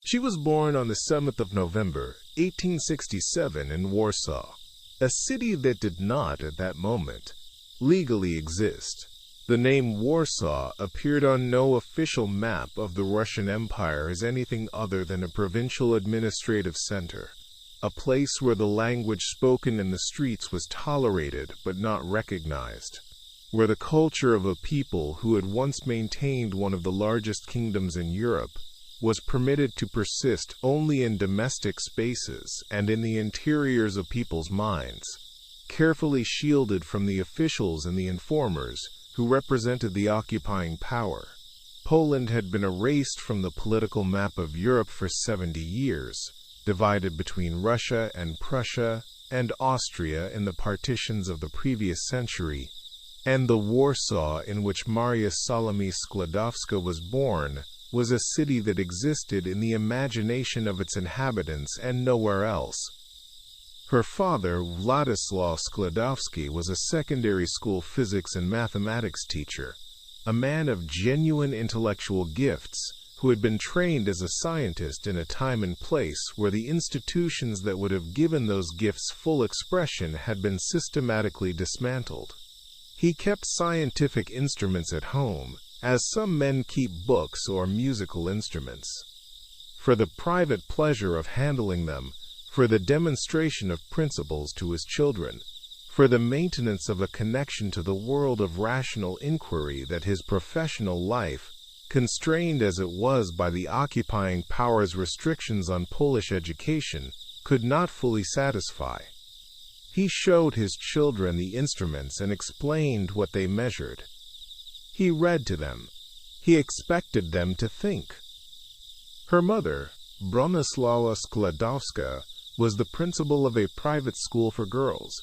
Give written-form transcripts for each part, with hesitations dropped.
She was born on the 7th of November, 1867 in Warsaw, a city that did not, at that moment, legally exist. The name Warsaw appeared on no official map of the Russian Empire as anything other than a provincial administrative center, a place where the language spoken in the streets was tolerated but not recognized, where the culture of a people who had once maintained one of the largest kingdoms in Europe was permitted to persist only in domestic spaces and in the interiors of people's minds, carefully shielded from the officials and the informers who represented the occupying power. Poland had been erased from the political map of Europe for 70 years, divided between Russia and Prussia and Austria in the partitions of the previous century, and the Warsaw in which Maria Salome Skłodowska was born was a city that existed in the imagination of its inhabitants and nowhere else. Her father, Władysław Skłodowski, was a secondary school physics and mathematics teacher, a man of genuine intellectual gifts who had been trained as a scientist in a time and place where the institutions that would have given those gifts full expression had been systematically dismantled. He kept scientific instruments at home, as some men keep books or musical instruments, for the private pleasure of handling them, for the demonstration of principles to his children, for the maintenance of a connection to the world of rational inquiry that his professional life, constrained as it was by the occupying power's restrictions on Polish education, could not fully satisfy. He showed his children the instruments and explained what they measured. He read to them. He expected them to think. Her mother, Bronisława Skłodowska, was the principal of a private school for girls,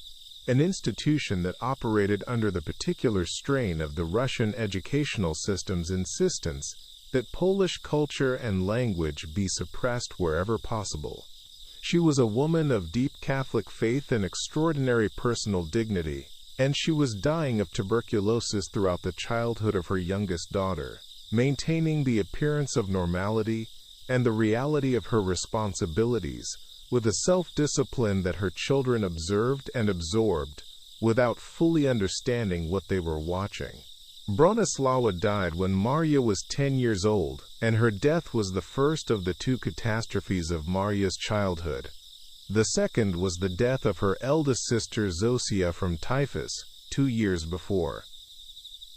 an institution that operated under the particular strain of the Russian educational system's insistence that Polish culture and language be suppressed wherever possible. She was a woman of deep Catholic faith and extraordinary personal dignity, and she was dying of tuberculosis throughout the childhood of her youngest daughter, maintaining the appearance of normality and the reality of her responsibilities with a self-discipline that her children observed and absorbed without fully understanding what they were watching. Bronisława died when Maria was 10 years old, and her death was the first of the two catastrophes of Maria's childhood. The second was the death of her eldest sister Zosia from typhus 2 years before.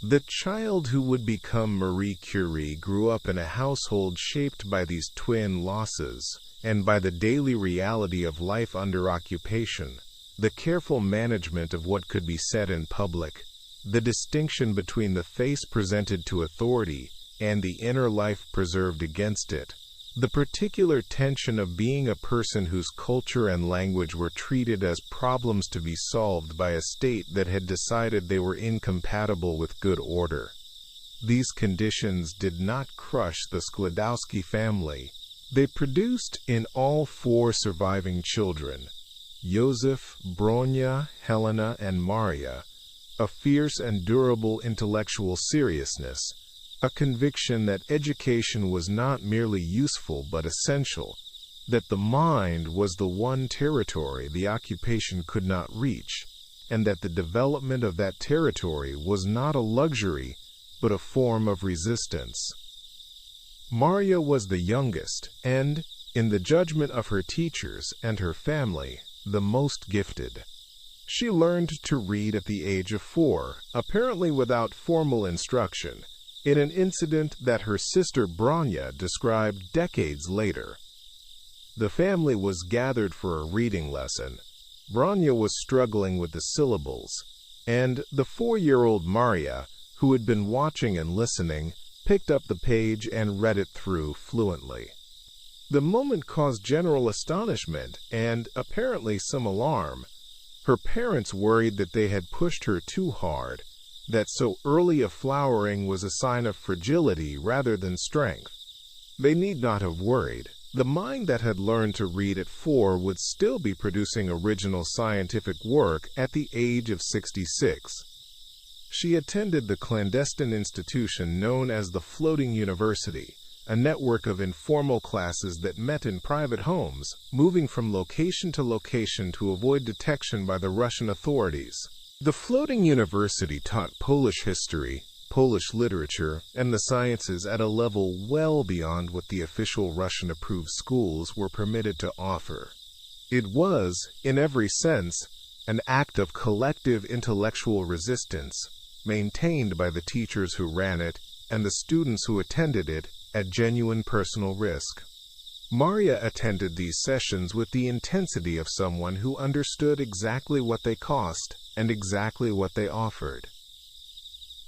The child who would become Marie Curie grew up in a household shaped by these twin losses, and by the daily reality of life under occupation, the careful management of what could be said in public, the distinction between the face presented to authority and the inner life preserved against it, the particular tension of being a person whose culture and language were treated as problems to be solved by a state that had decided they were incompatible with good order. These conditions did not crush the Skłodowski family. They produced in all 4 surviving children, Józef, Bronia, Helena, and Maria, a fierce and durable intellectual seriousness, a conviction that education was not merely useful but essential, that the mind was the one territory the occupation could not reach, and that the development of that territory was not a luxury but a form of resistance. Maria was the youngest and, in the judgment of her teachers and her family, the most gifted. She learned to read at the age of 4, apparently without formal instruction, in an incident that her sister Bronia described decades later. The family was gathered for a reading lesson. Bronia was struggling with the syllables, and the 4-year-old Maria, who had been watching and listening, picked up the page and read it through fluently. The moment caused general astonishment and, apparently, some alarm. Her parents worried that they had pushed her too hard, that so early a flowering was a sign of fragility rather than strength. They need not have worried. The mind that had learned to read at 4 would still be producing original scientific work at the age of 66. She attended the clandestine institution known as the Floating University, a network of informal classes that met in private homes, moving from location to location to avoid detection by the Russian authorities. The floating university taught Polish history, Polish literature, and the sciences at a level well beyond what the official Russian-approved schools were permitted to offer. It was, in every sense, an act of collective intellectual resistance, maintained by the teachers who ran it and the students who attended it at genuine personal risk. Maria attended these sessions with the intensity of someone who understood exactly what they cost and exactly what they offered.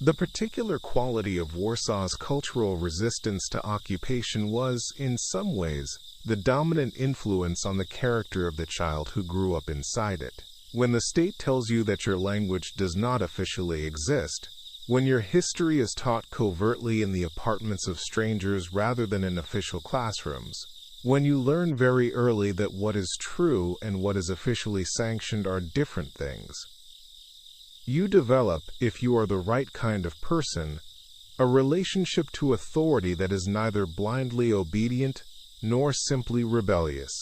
The particular quality of Warsaw's cultural resistance to occupation was, in some ways, the dominant influence on the character of the child who grew up inside it. When the state tells you that your language does not officially exist, when your history is taught covertly in the apartments of strangers rather than in official classrooms, when you learn very early that what is true and what is officially sanctioned are different things, you develop, if you are the right kind of person, a relationship to authority that is neither blindly obedient nor simply rebellious.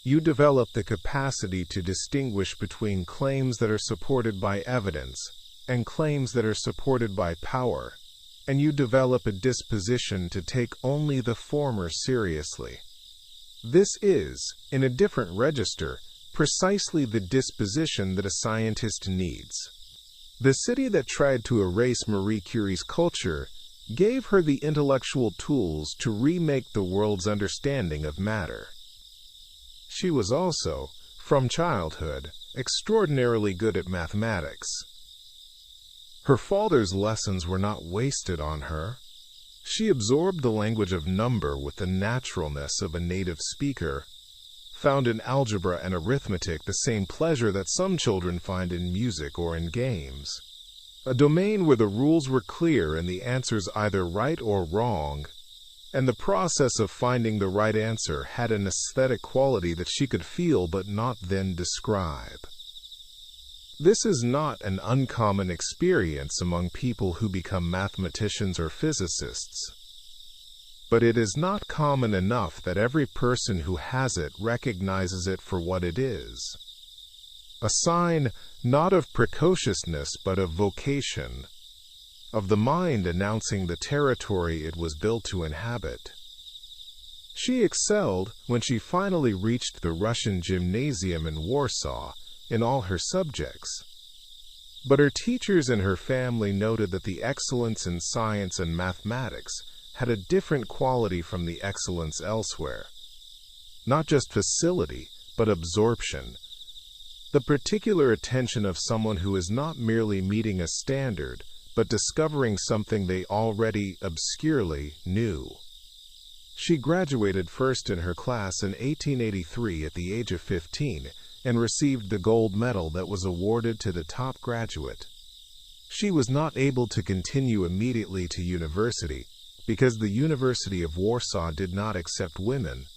You develop the capacity to distinguish between claims that are supported by evidence and claims that are supported by power, and you develop a disposition to take only the former seriously. This is, in a different register, precisely the disposition that a scientist needs. The city that tried to erase Marie Curie's culture gave her the intellectual tools to remake the world's understanding of matter. She was also, from childhood, extraordinarily good at mathematics. Her father's lessons were not wasted on her. She absorbed the language of number with the naturalness of a native speaker, found in algebra and arithmetic the same pleasure that some children find in music or in games. A domain where the rules were clear and the answers either right or wrong, and the process of finding the right answer had an aesthetic quality that she could feel but not then describe. This is not an uncommon experience among people who become mathematicians or physicists. But it is not common enough that every person who has it recognizes it for what it is. A sign not of precociousness but of vocation, of the mind announcing the territory it was built to inhabit. She excelled when she finally reached the Russian gymnasium in Warsaw in all her subjects. But her teachers and her family noted that the excellence in science and mathematics had a different quality from the excellence elsewhere. Not just facility, but absorption. The particular attention of someone who is not merely meeting a standard, but discovering something they already obscurely knew. She graduated first in her class in 1883 at the age of 15 and received the gold medal that was awarded to the top graduate. She was not able to continue immediately to university, because the University of Warsaw did not accept women,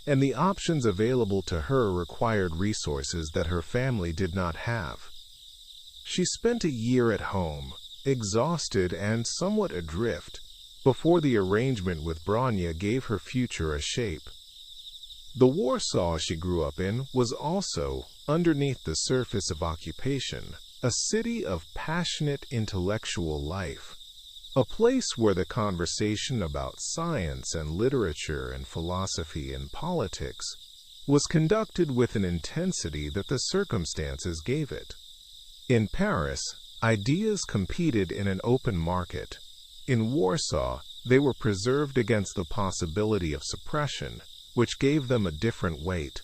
and the options available to her required resources that her family did not have. She spent a year at home, exhausted and somewhat adrift, before the arrangement with Bronya gave her future a shape. The Warsaw she grew up in was also, underneath the surface of occupation, a city of passionate intellectual life. A place where the conversation about science and literature and philosophy and politics was conducted with an intensity that the circumstances gave it. In Paris, ideas competed in an open market. In Warsaw, they were preserved against the possibility of suppression, which gave them a different weight.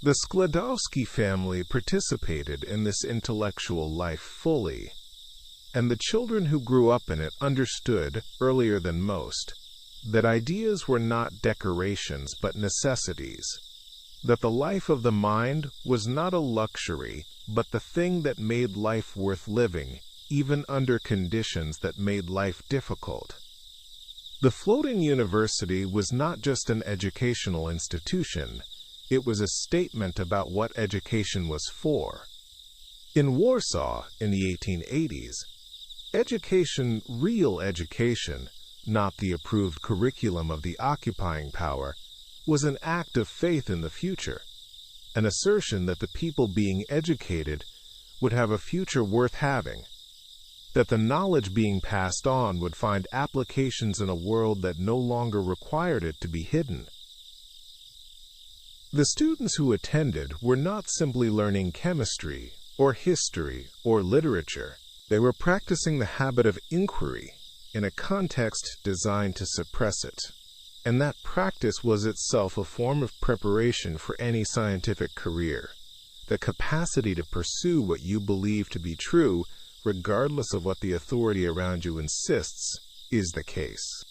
The Skłodowski family participated in this intellectual life fully, and the children who grew up in it understood, earlier than most, that ideas were not decorations but necessities, that the life of the mind was not a luxury but the thing that made life worth living, even under conditions that made life difficult. The floating university was not just an educational institution, it was a statement about what education was for. In Warsaw, in the 1880s, education, real education, not the approved curriculum of the occupying power, was an act of faith in the future, an assertion that the people being educated would have a future worth having, that the knowledge being passed on would find applications in a world that no longer required it to be hidden. The students who attended were not simply learning chemistry or history or literature. They were practicing the habit of inquiry in a context designed to suppress it. And that practice was itself a form of preparation for any scientific career. The capacity to pursue what you believe to be true, regardless of what the authority around you insists, is the case.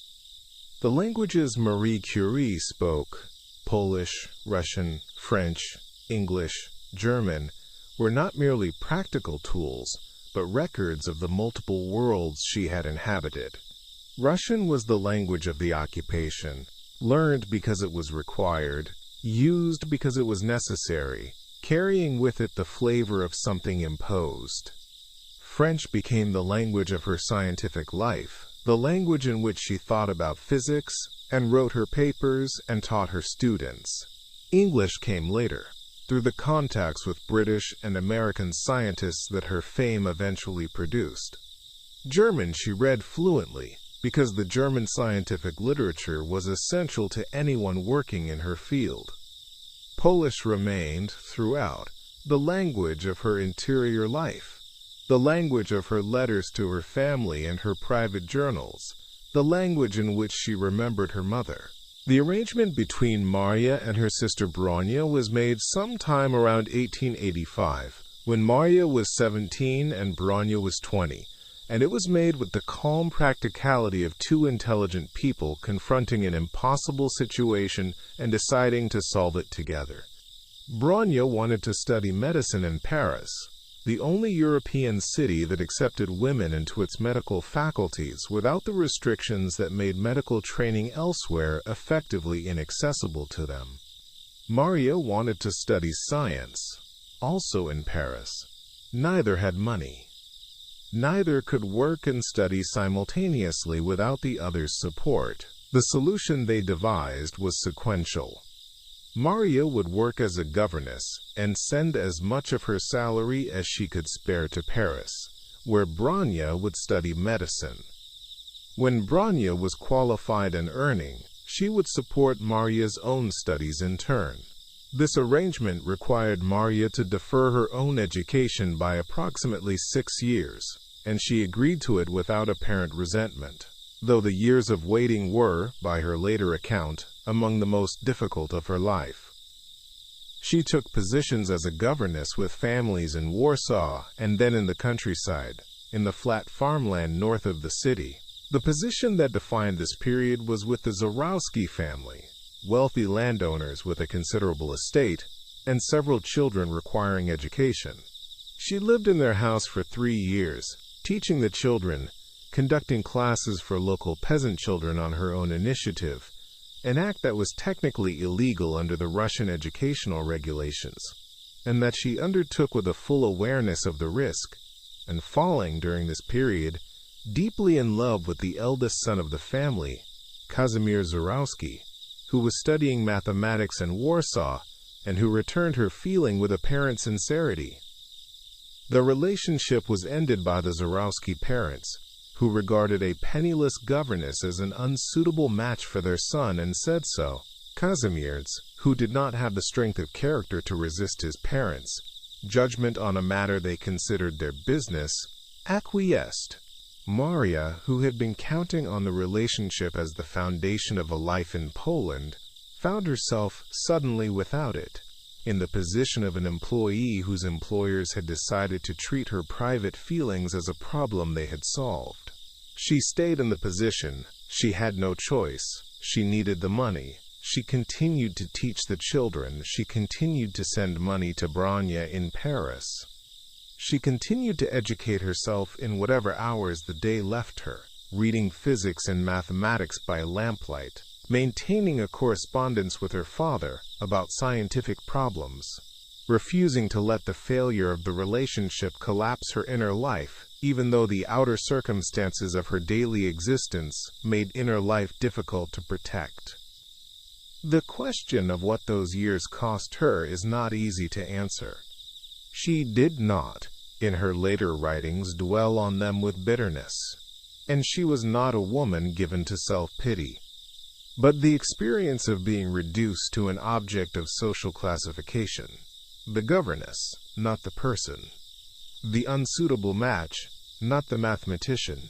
The languages Marie Curie spoke, Polish, Russian, French, English, German, were not merely practical tools, but records of the multiple worlds she had inhabited. Russian was the language of the occupation, learned because it was required, used because it was necessary, carrying with it the flavor of something imposed. French became the language of her scientific life, the language in which she thought about physics and wrote her papers and taught her students. English came later, through the contacts with British and American scientists that her fame eventually produced. German she read fluently, because the German scientific literature was essential to anyone working in her field. Polish remained, throughout, the language of her interior life, the language of her letters to her family and her private journals, the language in which she remembered her mother. The arrangement between Maria and her sister Bronya was made sometime around 1885, when Maria was 17 and Bronya was 20, and it was made with the calm practicality of two intelligent people confronting an impossible situation and deciding to solve it together. Bronya wanted to study medicine in Paris, the only European city that accepted women into its medical faculties without the restrictions that made medical training elsewhere effectively inaccessible to them. Maria wanted to study science, also in Paris. Neither had money. Neither could work and study simultaneously without the other's support. The solution they devised was sequential. Maria would work as a governess and send as much of her salary as she could spare to Paris, where Bronya would study medicine. When Bronya was qualified and earning, she would support Maria's own studies in turn. This arrangement required Maria to defer her own education by approximately 6 years, and she agreed to it without apparent resentment, though the years of waiting were, by her later account, among the most difficult of her life. She took positions as a governess with families in Warsaw and then in the countryside, in the flat farmland north of the city. The position that defined this period was with the Zarowski family, wealthy landowners with a considerable estate, and several children requiring education. She lived in their house for 3 years, teaching the children, conducting classes for local peasant children on her own initiative, an act that was technically illegal under the Russian educational regulations, and that she undertook with a full awareness of the risk, and falling during this period, deeply in love with the eldest son of the family, Kazimierz Zarowski, who was studying mathematics in Warsaw, and who returned her feeling with apparent sincerity. The relationship was ended by the Zarowski parents, who regarded a penniless governess as an unsuitable match for their son and said so. Kazimierz, who did not have the strength of character to resist his parents' judgment on a matter they considered their business, acquiesced. Maria, who had been counting on the relationship as the foundation of a life in Poland, found herself suddenly without it, in the position of an employee whose employers had decided to treat her private feelings as a problem they had solved. She stayed in the position. She had no choice. She needed the money. She continued to teach the children. She continued to send money to Bronya in Paris. She continued to educate herself in whatever hours the day left her, reading physics and mathematics by lamplight, maintaining a correspondence with her father about scientific problems. refusing to let the failure of the relationship collapse her inner life, even though the outer circumstances of her daily existence made inner life difficult to protect. The question of what those years cost her is not easy to answer. She did not, in her later writings, dwell on them with bitterness, and she was not a woman given to self-pity. But the experience of being reduced to an object of social classification, the governess, not the person, the unsuitable match, not the mathematician,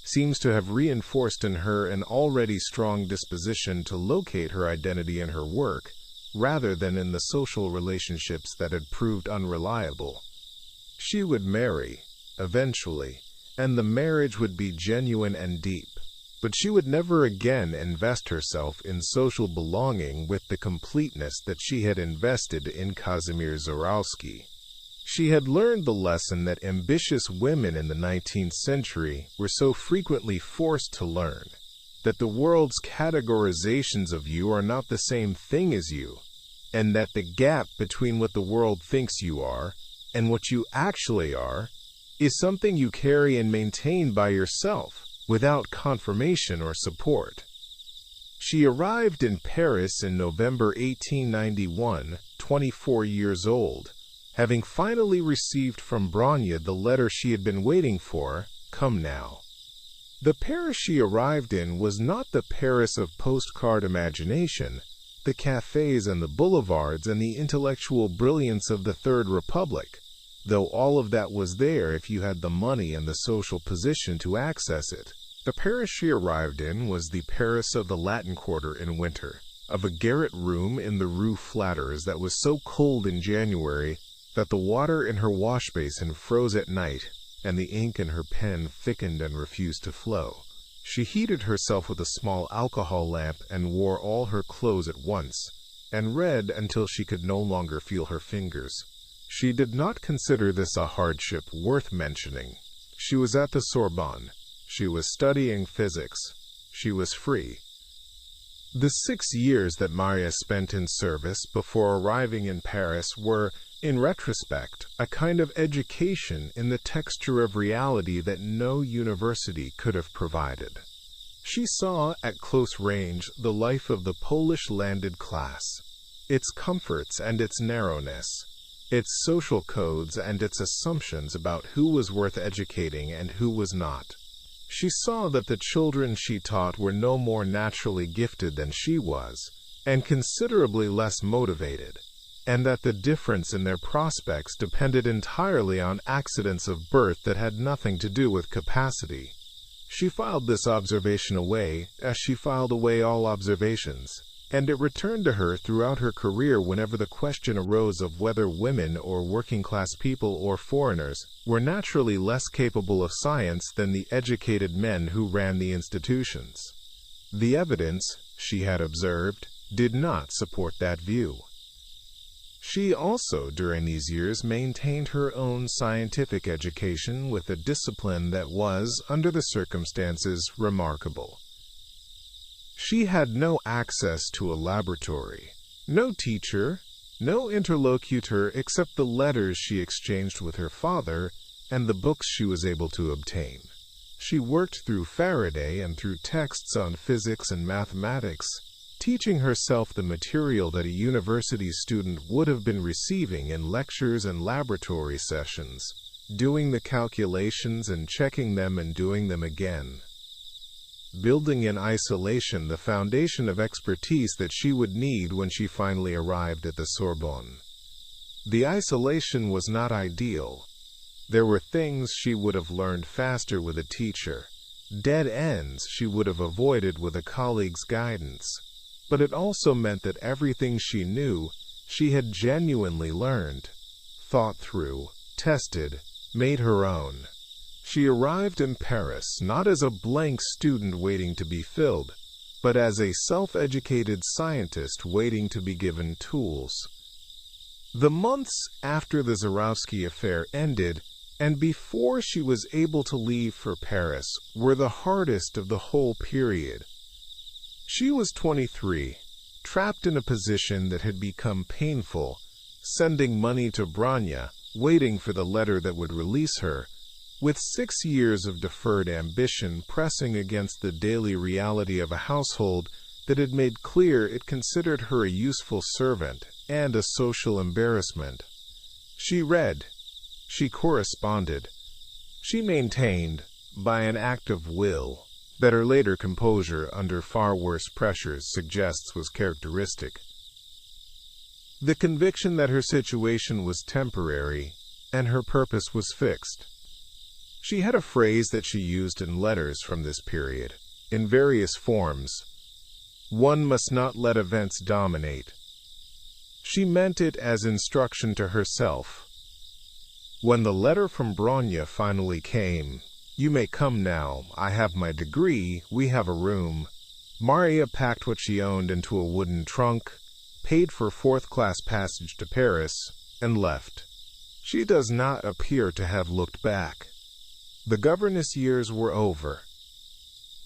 seems to have reinforced in her an already strong disposition to locate her identity in her work, rather than in the social relationships that had proved unreliable. She would marry, eventually, and the marriage would be genuine and deep, but she would never again invest herself in social belonging with the completeness that she had invested in Kazimierz Żurawski. She had learned the lesson that ambitious women in the 19th century were so frequently forced to learn, that the world's categorizations of you are not the same thing as you, and that the gap between what the world thinks you are and what you actually are is something you carry and maintain by yourself, without confirmation or support. She arrived in Paris in November 1891, 24 years old, having finally received from Bronya the letter she had been waiting for, "Come now." The Paris she arrived in was not the Paris of postcard imagination, the cafes and the boulevards and the intellectual brilliance of the Third Republic, though all of that was there if you had the money and the social position to access it. The Paris she arrived in was the Paris of the Latin Quarter in winter, of a garret room in the Rue Flanders that was so cold in January that the water in her wash basin froze at night, and the ink in her pen thickened and refused to flow. She heated herself with a small alcohol lamp and wore all her clothes at once, and read until she could no longer feel her fingers. She did not consider this a hardship worth mentioning. She was at the Sorbonne. She was studying physics. She was free. The 6 years that Maria spent in service before arriving in Paris were, in retrospect, a kind of education in the texture of reality that no university could have provided. She saw, at close range, the life of the Polish landed class, its comforts and its narrowness, its social codes and its assumptions about who was worth educating and who was not. She saw that the children she taught were no more naturally gifted than she was, and considerably less motivated, and that the difference in their prospects depended entirely on accidents of birth that had nothing to do with capacity. She filed this observation away, as she filed away all observations, and it returned to her throughout her career whenever the question arose of whether women or working-class people or foreigners were naturally less capable of science than the educated men who ran the institutions. The evidence, she had observed, did not support that view. She also, during these years, maintained her own scientific education with a discipline that was, under the circumstances, remarkable. She had no access to a laboratory, no teacher, no interlocutor except the letters she exchanged with her father and the books she was able to obtain. She worked through Faraday and through texts on physics and mathematics, teaching herself the material that a university student would have been receiving in lectures and laboratory sessions, doing the calculations and checking them and doing them again. Building in isolation the foundation of expertise that she would need when she finally arrived at the Sorbonne. The isolation was not ideal. There were things she would have learned faster with a teacher, dead ends she would have avoided with a colleague's guidance, but it also meant that everything she knew, she had genuinely learned, thought through, tested, made her own. She arrived in Paris not as a blank student waiting to be filled, but as a self-educated scientist waiting to be given tools. The months after the Żurawski affair ended, and before she was able to leave for Paris, were the hardest of the whole period. She was 23, trapped in a position that had become painful, sending money to Branya, waiting for the letter that would release her, with 6 years of deferred ambition pressing against the daily reality of a household that had made clear it considered her a useful servant and a social embarrassment. She read, she corresponded, she maintained, by an act of will, that her later composure under far worse pressures suggests was characteristic. The conviction that her situation was temporary and her purpose was fixed. She had a phrase that she used in letters from this period, in various forms. One must not let events dominate. She meant it as instruction to herself. When the letter from Branya finally came, "You may come now, I have my degree, we have a room," Maria packed what she owned into a wooden trunk, paid for 4th-class passage to Paris, and left. She does not appear to have looked back. The governess years were over.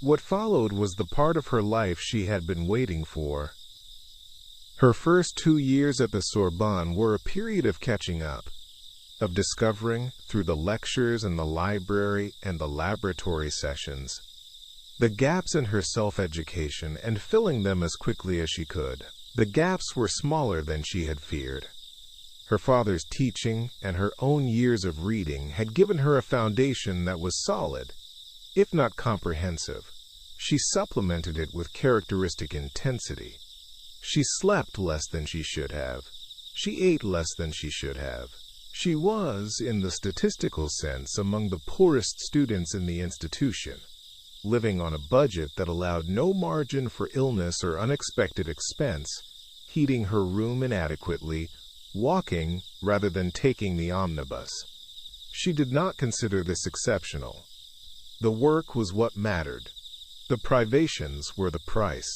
What followed was the part of her life she had been waiting for. Her first 2 years at the Sorbonne were a period of catching up, of discovering, through the lectures and the library and the laboratory sessions, the gaps in her self-education and filling them as quickly as she could. The gaps were smaller than she had feared. Her father's teaching and her own years of reading had given her a foundation that was solid, if not comprehensive. She supplemented it with characteristic intensity. She slept less than she should have. She ate less than she should have. She was, in the statistical sense, among the poorest students in the institution, living on a budget that allowed no margin for illness or unexpected expense, heating her room inadequately, walking rather than taking the omnibus. She did not consider this exceptional. The work was what mattered. The privations were the price.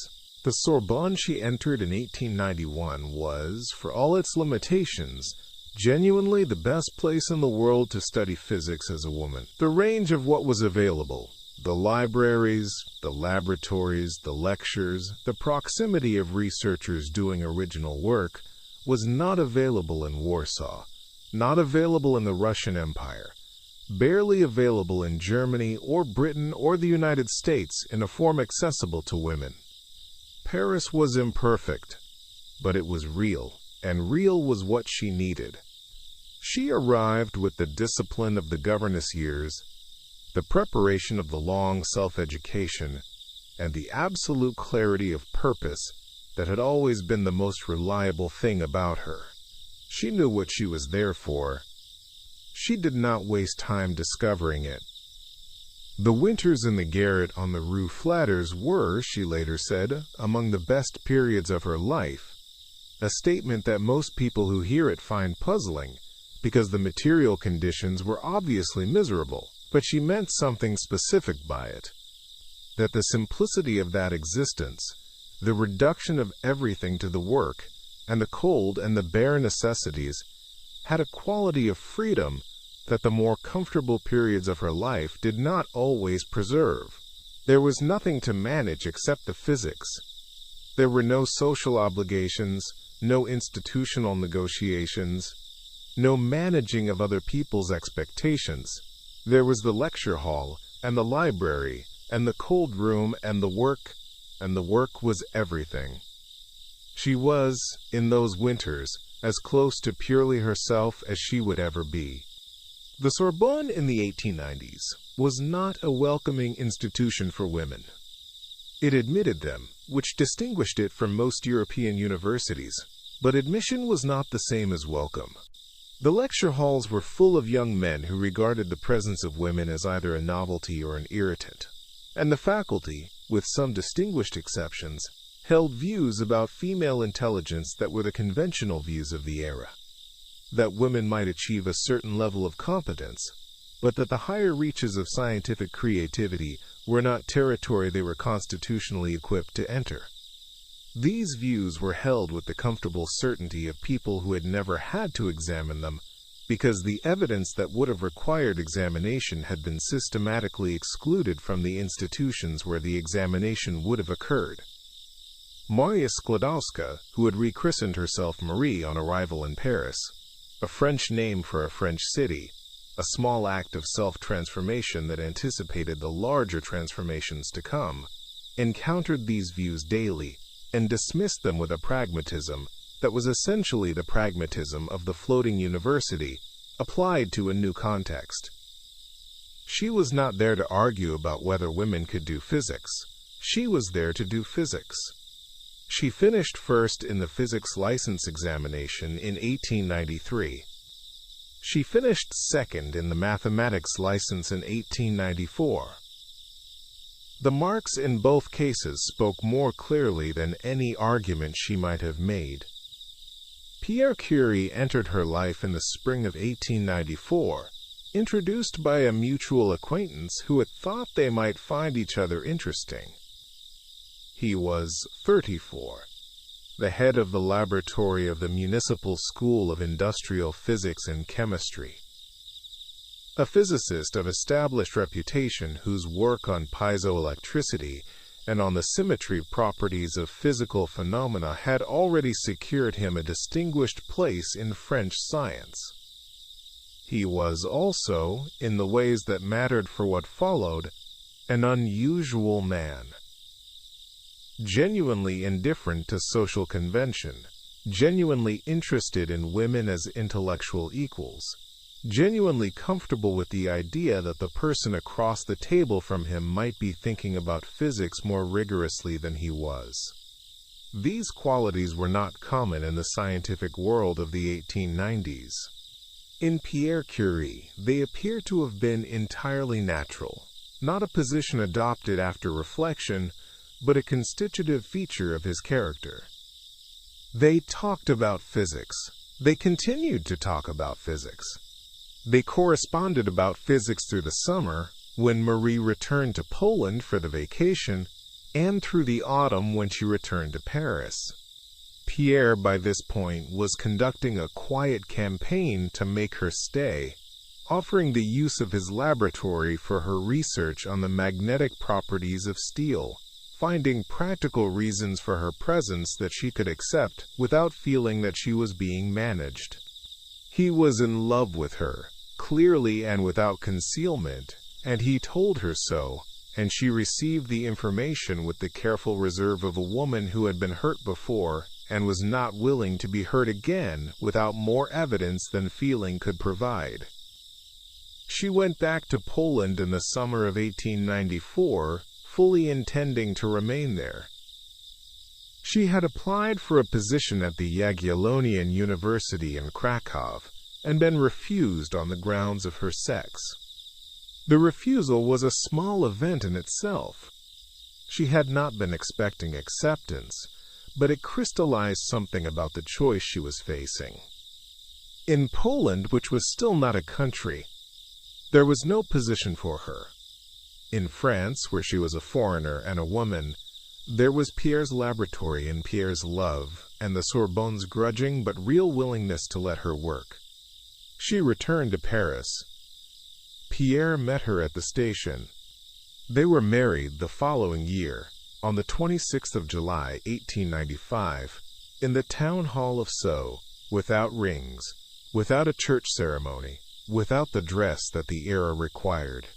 The Sorbonne she entered in 1891 was, for all its limitations, genuinely the best place in the world to study physics as a woman. The range of what was available, the libraries, the laboratories, the lectures, the proximity of researchers doing original work, was not available in Warsaw, not available in the Russian Empire, barely available in Germany or Britain or the United States in a form accessible to women. Paris was imperfect, but it was real, and real was what she needed. She arrived with the discipline of the governess years, the preparation of the long self-education, and the absolute clarity of purpose that had always been the most reliable thing about her. She knew what she was there for. She did not waste time discovering it. The winters in the garret on the Rue Flanders were, she later said, among the best periods of her life, a statement that most people who hear it find puzzling, because the material conditions were obviously miserable, but she meant something specific by it, that the simplicity of that existence, the reduction of everything to the work, and the cold and the bare necessities, had a quality of freedom that the more comfortable periods of her life did not always preserve. There was nothing to manage except the physics. There were no social obligations, no institutional negotiations, no managing of other people's expectations. There was the lecture hall, and the library, and the cold room, and the work was everything. She was, in those winters, as close to purely herself as she would ever be. The Sorbonne in the 1890s was not a welcoming institution for women. It admitted them, which distinguished it from most European universities, but admission was not the same as welcome. The lecture halls were full of young men who regarded the presence of women as either a novelty or an irritant, and the faculty, with some distinguished exceptions, held views about female intelligence that were the conventional views of the era. That women might achieve a certain level of competence, but that the higher reaches of scientific creativity were not territory they were constitutionally equipped to enter. These views were held with the comfortable certainty of people who had never had to examine them, because the evidence that would have required examination had been systematically excluded from the institutions where the examination would have occurred. Maria Sklodowska, who had rechristened herself Marie on arrival in Paris, a French name for a French city, a small act of self-transformation that anticipated the larger transformations to come, encountered these views daily and dismissed them with a pragmatism that was essentially the pragmatism of the floating university applied to a new context. She was not there to argue about whether women could do physics. She was there to do physics. She finished first in the physics license examination in 1893. She finished second in the mathematics license in 1894. The marks in both cases spoke more clearly than any argument she might have made. Marie Curie entered her life in the spring of 1894, introduced by a mutual acquaintance who had thought they might find each other interesting. He was 34, the head of the laboratory of the Municipal School of Industrial Physics and Chemistry. A physicist of established reputation whose work on piezoelectricity and on the symmetry properties of physical phenomena had already secured him a distinguished place in French science. He was also, in the ways that mattered for what followed, an unusual man. Genuinely indifferent to social convention, genuinely interested in women as intellectual equals, genuinely comfortable with the idea that the person across the table from him might be thinking about physics more rigorously than he was. These qualities were not common in the scientific world of the 1890s. In Marie Curie, they appear to have been entirely natural, not a position adopted after reflection, but a constitutive feature of his character. They talked about physics. They continued to talk about physics. They corresponded about physics through the summer, when Marie returned to Poland for the vacation, and through the autumn when she returned to Paris. Pierre, by this point, was conducting a quiet campaign to make her stay, offering the use of his laboratory for her research on the magnetic properties of steel, finding practical reasons for her presence that she could accept without feeling that she was being managed. He was in love with her, clearly and without concealment, and he told her so, and she received the information with the careful reserve of a woman who had been hurt before and was not willing to be hurt again without more evidence than feeling could provide. She went back to Poland in the summer of 1894, fully intending to remain there. She had applied for a position at the Jagiellonian University in Krakow and been refused on the grounds of her sex. The refusal was a small event in itself. She had not been expecting acceptance, but it crystallized something about the choice she was facing. In Poland, which was still not a country, there was no position for her. In France, where she was a foreigner and a woman, there was Pierre's laboratory and Pierre's love, and the Sorbonne's grudging but real willingness to let her work. She returned to Paris. Pierre met her at the station. They were married the following year, on the 26th of July, 1895, in the town hall of Sceaux, without rings, without a church ceremony, without the dress that the era required.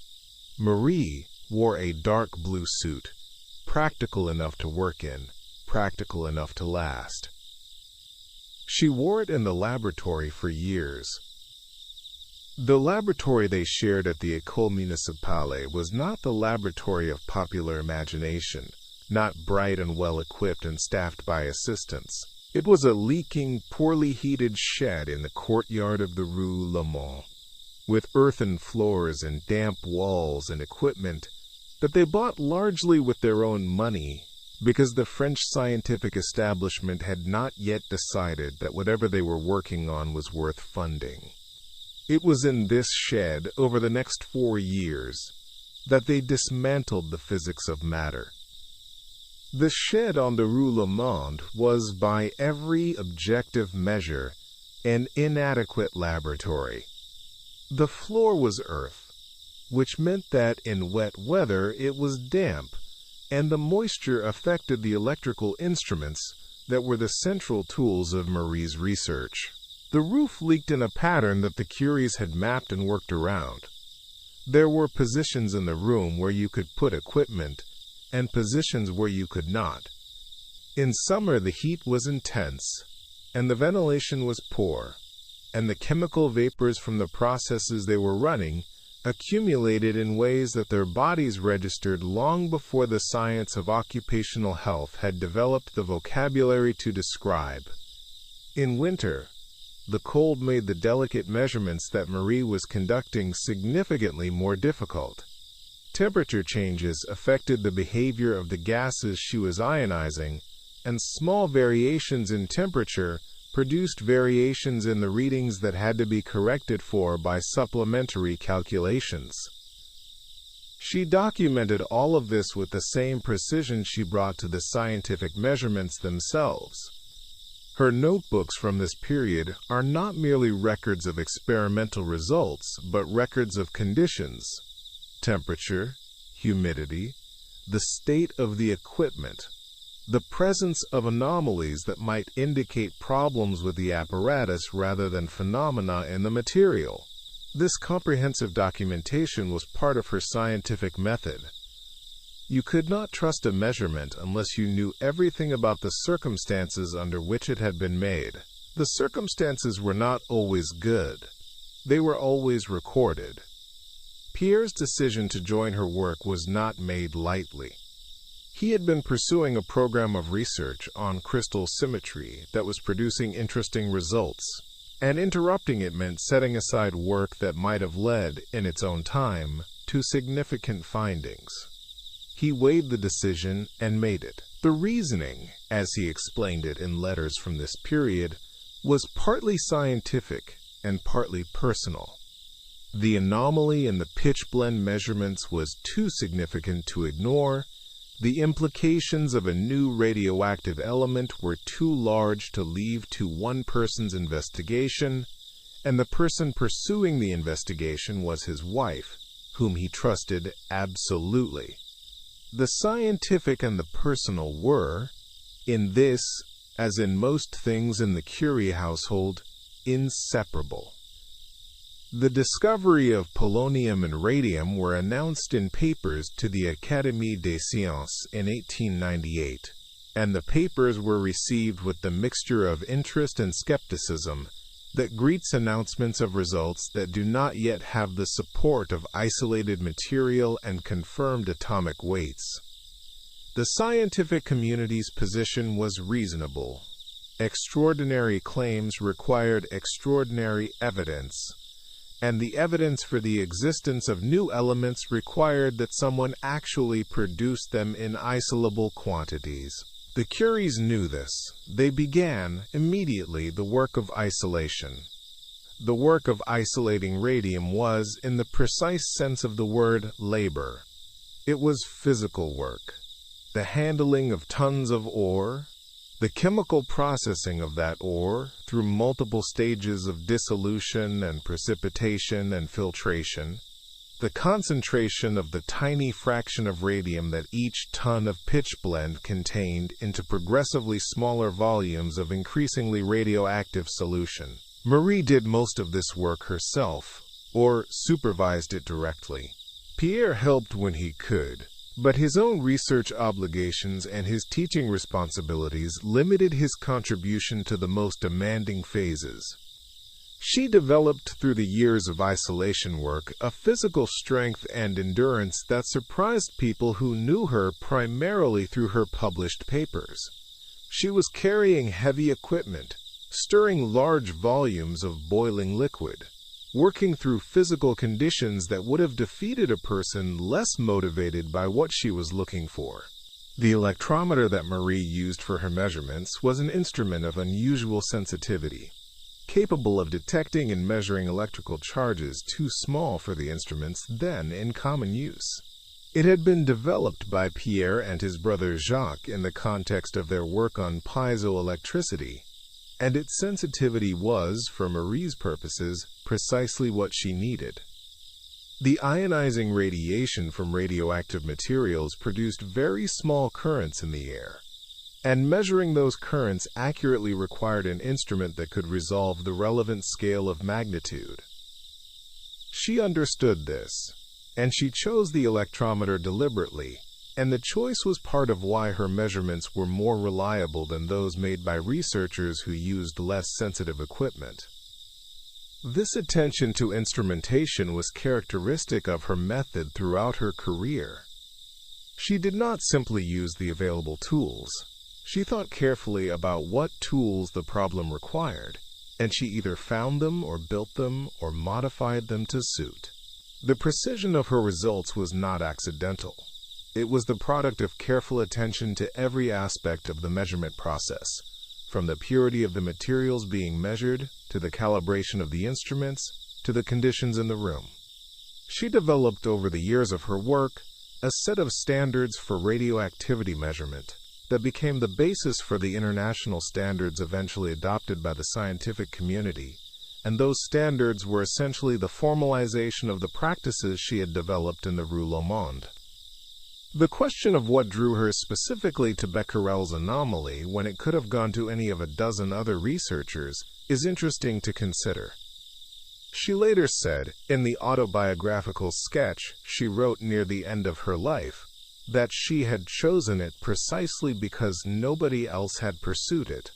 Marie wore a dark blue suit, practical enough to work in, practical enough to last. She wore it in the laboratory for years. The laboratory they shared at the École Municipale was not the laboratory of popular imagination, not bright and well-equipped and staffed by assistants. It was a leaking, poorly heated shed in the courtyard of the Rue Le Mans, with earthen floors and damp walls and equipment that they bought largely with their own money, because the French scientific establishment had not yet decided that whatever they were working on was worth funding. It was in this shed, over the next 4 years, that they dismantled the physics of matter. The shed on the Rue Le Mans was, by every objective measure, an inadequate laboratory. The floor was earth, which meant that in wet weather it was damp, and the moisture affected the electrical instruments that were the central tools of Marie's research. The roof leaked in a pattern that the Curies had mapped and worked around. There were positions in the room where you could put equipment, and positions where you could not. In summer, the heat was intense, and the ventilation was poor, and the chemical vapors from the processes they were running accumulated in ways that their bodies registered long before the science of occupational health had developed the vocabulary to describe. In winter, the cold made the delicate measurements that Marie was conducting significantly more difficult. Temperature changes affected the behavior of the gases she was ionizing, and small variations in temperature produced variations in the readings that had to be corrected for by supplementary calculations. She documented all of this with the same precision she brought to the scientific measurements themselves. Her notebooks from this period are not merely records of experimental results, but records of conditions: temperature, humidity, the state of the equipment, the presence of anomalies that might indicate problems with the apparatus rather than phenomena in the material. This comprehensive documentation was part of her scientific method. You could not trust a measurement unless you knew everything about the circumstances under which it had been made. The circumstances were not always good. They were always recorded. Pierre's decision to join her work was not made lightly. He had been pursuing a program of research on crystal symmetry that was producing interesting results, and interrupting it meant setting aside work that might have led, in its own time, to significant findings. He weighed the decision and made it. The reasoning, as he explained it in letters from this period, was partly scientific and partly personal. The anomaly in the pitch blende measurements was too significant to ignore. The implications of a new radioactive element were too large to leave to one person's investigation, and the person pursuing the investigation was his wife, whom he trusted absolutely. The scientific and the personal were, in this, as in most things in the Curie household, inseparable. The discovery of polonium and radium were announced in papers to the Académie des Sciences in 1898, and the papers were received with the mixture of interest and skepticism that greets announcements of results that do not yet have the support of isolated material and confirmed atomic weights. The scientific community's position was reasonable. Extraordinary claims required extraordinary evidence, and the evidence for the existence of new elements required that someone actually produced them in isolable quantities. The Curies knew this. They began, immediately, the work of isolation. The work of isolating radium was, in the precise sense of the word, labor. It was physical work. The handling of tons of ore, the chemical processing of that ore through multiple stages of dissolution and precipitation and filtration, the concentration of the tiny fraction of radium that each ton of pitch blende contained into progressively smaller volumes of increasingly radioactive solution. Marie did most of this work herself, or supervised it directly. Pierre helped when he could, but his own research obligations and his teaching responsibilities limited his contribution to the most demanding phases. She developed through the years of isolation work a physical strength and endurance that surprised people who knew her primarily through her published papers. She was carrying heavy equipment, stirring large volumes of boiling liquid, working through physical conditions that would have defeated a person less motivated by what she was looking for. The electrometer that Marie used for her measurements was an instrument of unusual sensitivity, capable of detecting and measuring electrical charges too small for the instruments then in common use. It had been developed by Pierre and his brother Jacques in the context of their work on piezoelectricity, and its sensitivity was, for Marie's purposes, precisely what she needed. The ionizing radiation from radioactive materials produced very small currents in the air, and measuring those currents accurately required an instrument that could resolve the relevant scale of magnitude. She understood this, and she chose the electrometer deliberately, and the choice was part of why her measurements were more reliable than those made by researchers who used less sensitive equipment. This attention to instrumentation was characteristic of her method throughout her career. She did not simply use the available tools. She thought carefully about what tools the problem required, and she either found them or built them or modified them to suit. The precision of her results was not accidental. It was the product of careful attention to every aspect of the measurement process, from the purity of the materials being measured, to the calibration of the instruments, to the conditions in the room. She developed over the years of her work a set of standards for radioactivity measurement that became the basis for the international standards eventually adopted by the scientific community, and those standards were essentially the formalization of the practices she had developed in the Rue Le Monde. The question of what drew her specifically to Becquerel's anomaly when it could have gone to any of a dozen other researchers is interesting to consider. She later said, in the autobiographical sketch she wrote near the end of her life, that she had chosen it precisely because nobody else had pursued it,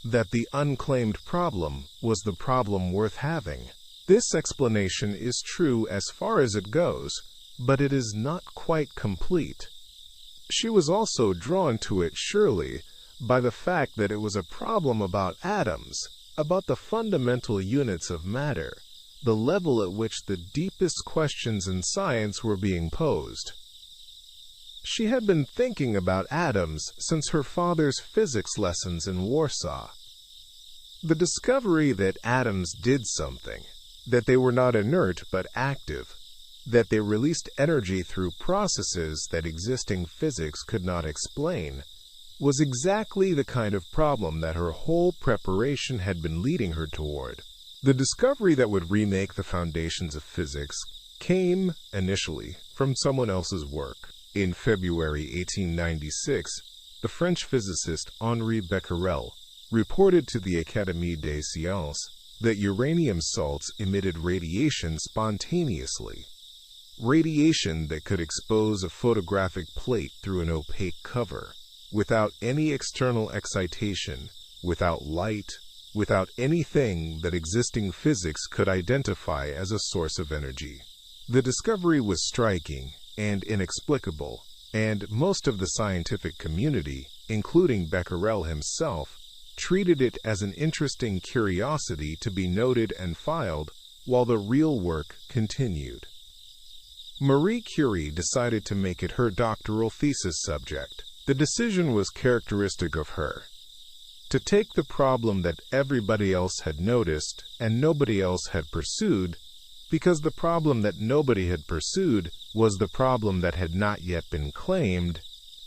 that the unclaimed problem was the problem worth having. This explanation is true as far as it goes, but it is not quite complete. She was also drawn to it, surely, by the fact that it was a problem about atoms, about the fundamental units of matter, the level at which the deepest questions in science were being posed. She had been thinking about atoms since her father's physics lessons in Warsaw. The discovery that atoms did something, that they were not inert but active, that they released energy through processes that existing physics could not explain, was exactly the kind of problem that her whole preparation had been leading her toward. The discovery that would remake the foundations of physics came, initially, from someone else's work. In February 1896, the French physicist Henri Becquerel reported to the Académie des Sciences that uranium salts emitted radiation spontaneously. Radiation that could expose a photographic plate through an opaque cover, without any external excitation, without light, without anything that existing physics could identify as a source of energy. The discovery was striking and inexplicable, and most of the scientific community, including Becquerel himself, treated it as an interesting curiosity to be noted and filed while the real work continued. Marie Curie decided to make it her doctoral thesis subject. The decision was characteristic of her. To take the problem that everybody else had noticed and nobody else had pursued, because the problem that nobody had pursued was the problem that had not yet been claimed,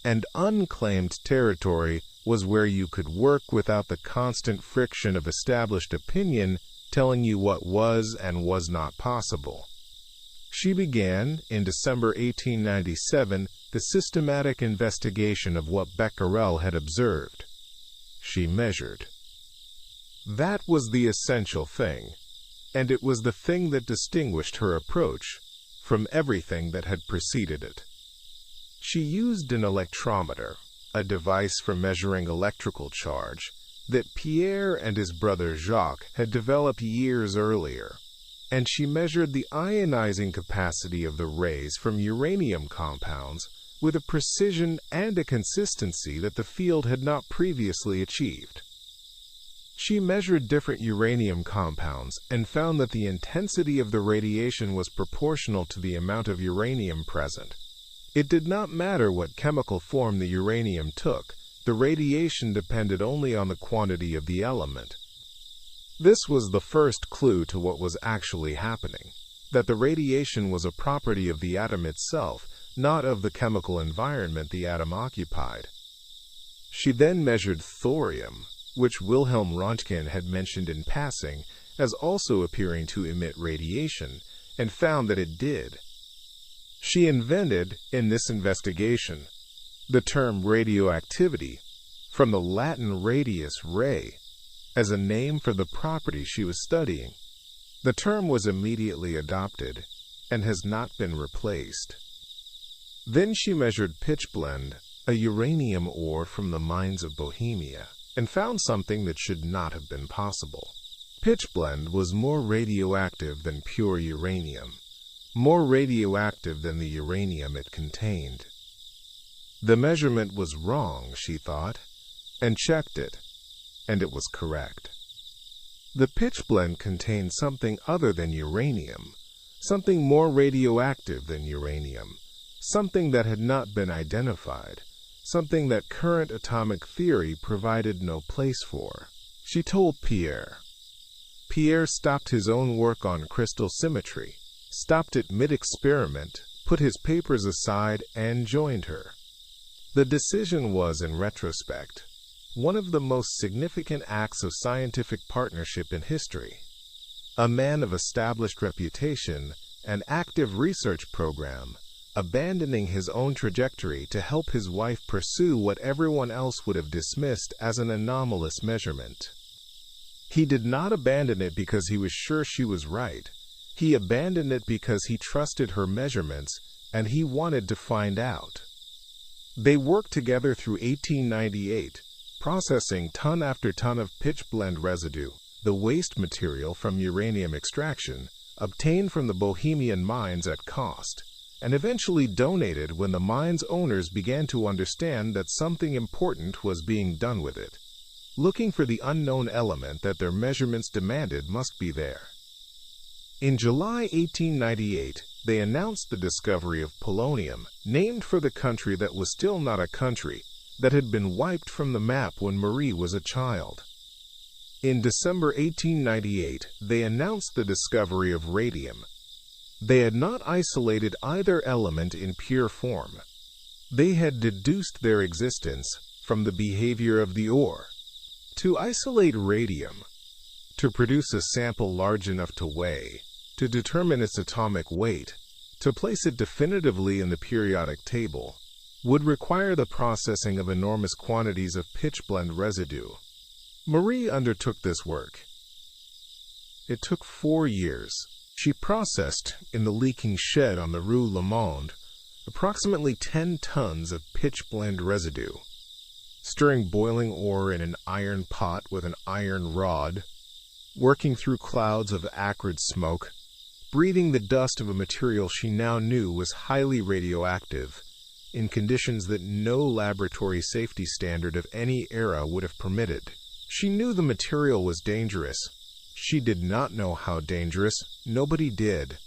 and unclaimed territory was where you could work without the constant friction of established opinion telling you what was and was not possible. She began, in December 1897, the systematic investigation of what Becquerel had observed. She measured. That was the essential thing, and it was the thing that distinguished her approach from everything that had preceded it. She used an electrometer, a device for measuring electrical charge, that Pierre and his brother Jacques had developed years earlier, and she measured the ionizing capacity of the rays from uranium compounds with a precision and a consistency that the field had not previously achieved. She measured different uranium compounds and found that the intensity of the radiation was proportional to the amount of uranium present. It did not matter what chemical form the uranium took, the radiation depended only on the quantity of the element. This was the first clue to what was actually happening, that the radiation was a property of the atom itself, not of the chemical environment the atom occupied. She then measured thorium, which Wilhelm Röntgen had mentioned in passing as also appearing to emit radiation, and found that it did. She invented, in this investigation, the term radioactivity, from the Latin radius ray, as a name for the property she was studying. The term was immediately adopted and has not been replaced. Then she measured pitchblende, a uranium ore from the mines of Bohemia, and found something that should not have been possible. Pitchblende was more radioactive than pure uranium, more radioactive than the uranium it contained. The measurement was wrong, she thought, and checked it, and it was correct. The pitchblende contained something other than uranium, something more radioactive than uranium, something that had not been identified, something that current atomic theory provided no place for. She told Pierre. Pierre stopped his own work on crystal symmetry, stopped it mid-experiment, put his papers aside, and joined her. The decision was, in retrospect, one of the most significant acts of scientific partnership in history. A man of established reputation and active research program, abandoning his own trajectory to help his wife pursue what everyone else would have dismissed as an anomalous measurement. He did not abandon it because he was sure she was right. He abandoned it because he trusted her measurements and he wanted to find out. They worked together through 1898, processing ton after ton of pitchblende residue, the waste material from uranium extraction, obtained from the Bohemian mines at cost, and eventually donated when the mine's owners began to understand that something important was being done with it. Looking for the unknown element that their measurements demanded must be there. In July 1898, they announced the discovery of polonium, named for the country that was still not a country, that had been wiped from the map when Marie was a child. In December 1898, they announced the discovery of radium. They had not isolated either element in pure form. They had deduced their existence from the behavior of the ore. To isolate radium, to produce a sample large enough to weigh, to determine its atomic weight, to place it definitively in the periodic table, would require the processing of enormous quantities of pitchblende residue. Marie undertook this work. It took 4 years. She processed, in the leaking shed on the Rue Le Monde, approximately 10 tons of pitchblende residue, stirring boiling ore in an iron pot with an iron rod, working through clouds of acrid smoke, breathing the dust of a material she now knew was highly radioactive, in conditions that no laboratory safety standard of any era would have permitted. She knew the material was dangerous. She did not know how dangerous. Nobody did.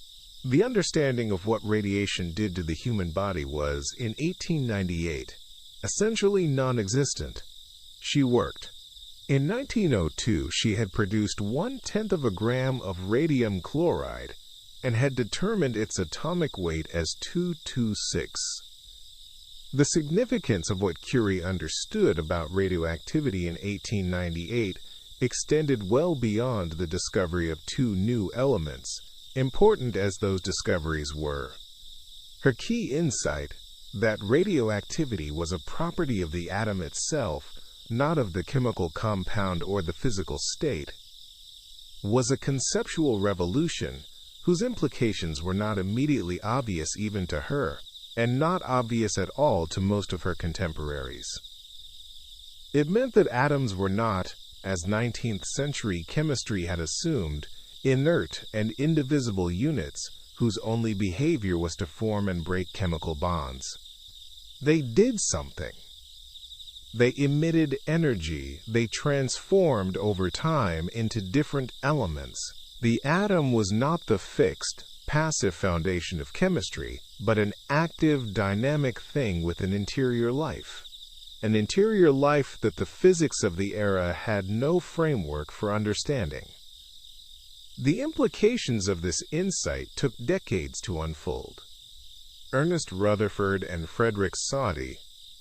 The understanding of what radiation did to the human body was, in 1898, essentially non-existent. She worked. In 1902, she had produced 1/10 of a gram of radium chloride and had determined its atomic weight as 226. The significance of what Curie understood about radioactivity in 1898 extended well beyond the discovery of 2 new elements, important as those discoveries were. Her key insight, that radioactivity was a property of the atom itself, not of the chemical compound or the physical state, was a conceptual revolution whose implications were not immediately obvious even to her, and not obvious at all to most of her contemporaries. It meant that atoms were not, as 19th century chemistry had assumed, inert and indivisible units whose only behavior was to form and break chemical bonds. They did something. They emitted energy. They transformed over time into different elements. The atom was not the fixed, passive foundation of chemistry, but an active, dynamic thing with an interior life. An interior life that the physics of the era had no framework for understanding. The implications of this insight took decades to unfold. Ernest Rutherford and Frederick Soddy,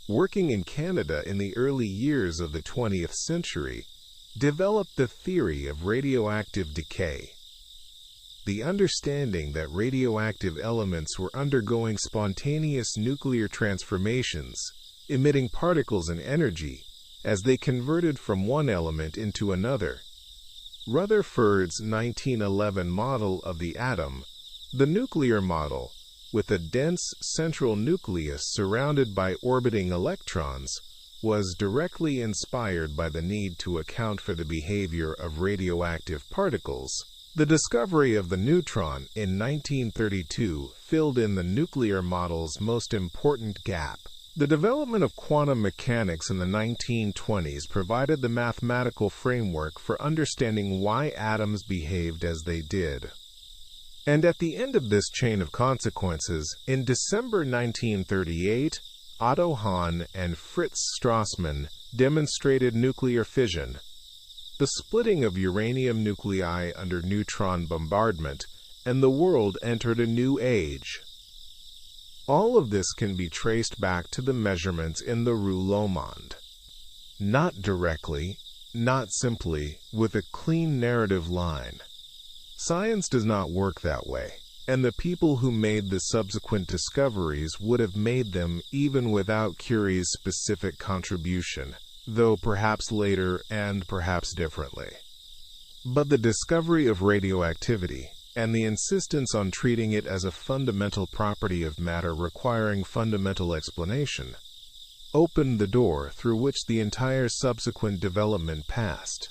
working in Canada in the early years of the 20th century, developed the theory of radioactive decay. the understanding that radioactive elements were undergoing spontaneous nuclear transformations, emitting particles and energy as they converted from one element into another. Rutherford's 1911 model of the atom, the nuclear model, with a dense central nucleus surrounded by orbiting electrons, was directly inspired by the need to account for the behavior of radioactive particles. The discovery of the neutron in 1932 filled in the nuclear model's most important gap. The development of quantum mechanics in the 1920s provided the mathematical framework for understanding why atoms behaved as they did. And at the end of this chain of consequences, in December 1938, Otto Hahn and Fritz Strassmann demonstrated nuclear fission, the splitting of uranium nuclei under neutron bombardment, and the world entered a new age. All of this can be traced back to the measurements in the Rouleau Monde. Not directly, not simply, with a clean narrative line. Science does not work that way, and the people who made the subsequent discoveries would have made them even without Curie's specific contribution, though perhaps later and perhaps differently. But the discovery of radioactivity, and the insistence on treating it as a fundamental property of matter requiring fundamental explanation, opened the door through which the entire subsequent development passed.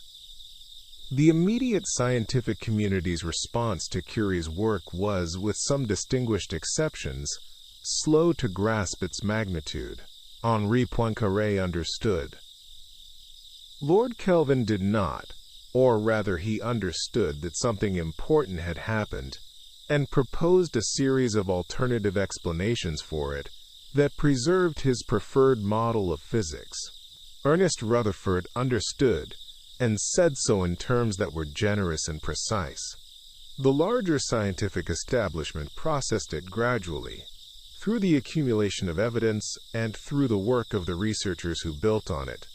The immediate scientific community's response to Curie's work was, with some distinguished exceptions, slow to grasp its magnitude. Henri Poincaré understood. Lord Kelvin did not, or rather he understood that something important had happened, and proposed a series of alternative explanations for it that preserved his preferred model of physics. Ernest Rutherford understood, and said so in terms that were generous and precise. The larger scientific establishment processed it gradually, through the accumulation of evidence and through the work of the researchers who built on it,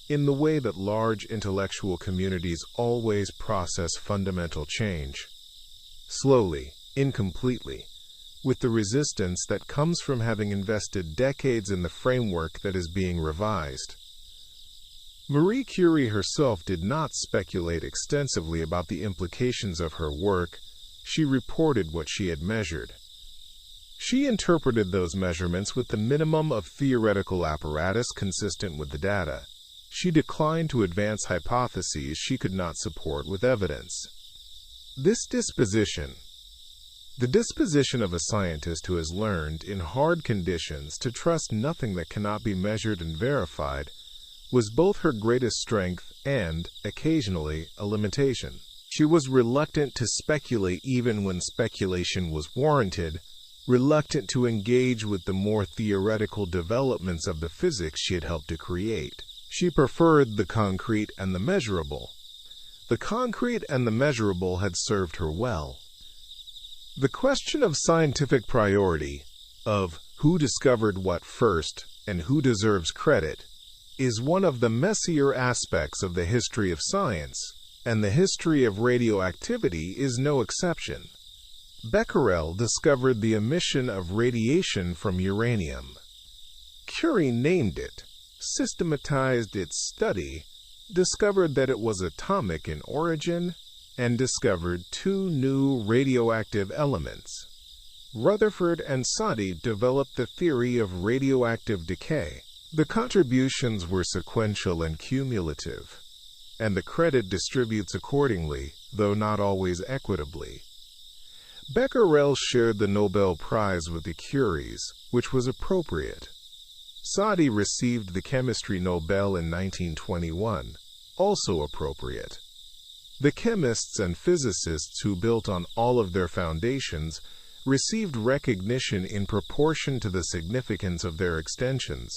in the way that large intellectual communities always process fundamental change. Slowly, incompletely, with the resistance that comes from having invested decades in the framework that is being revised. Marie Curie herself did not speculate extensively about the implications of her work. She reported what she had measured. She interpreted those measurements with the minimum of theoretical apparatus consistent with the data. She declined to advance hypotheses she could not support with evidence. This disposition, the disposition of a scientist who has learned, in hard conditions, to trust nothing that cannot be measured and verified, was both her greatest strength and, occasionally, a limitation. She was reluctant to speculate even when speculation was warranted, reluctant to engage with the more theoretical developments of the physics she had helped to create. She preferred the concrete and the measurable. The concrete and the measurable had served her well. The question of scientific priority, of who discovered what first and who deserves credit, is one of the messier aspects of the history of science, and the history of radioactivity is no exception. Becquerel discovered the emission of radiation from uranium. Curie named it, systematized its study, discovered that it was atomic in origin, and discovered two new radioactive elements. Rutherford and Soddy developed the theory of radioactive decay. The contributions were sequential and cumulative, and the credit distributes accordingly, though not always equitably. Becquerel shared the Nobel Prize with the Curies, which was appropriate. Soddy received the Chemistry Nobel in 1921, also appropriate. The chemists and physicists who built on all of their foundations received recognition in proportion to the significance of their extensions.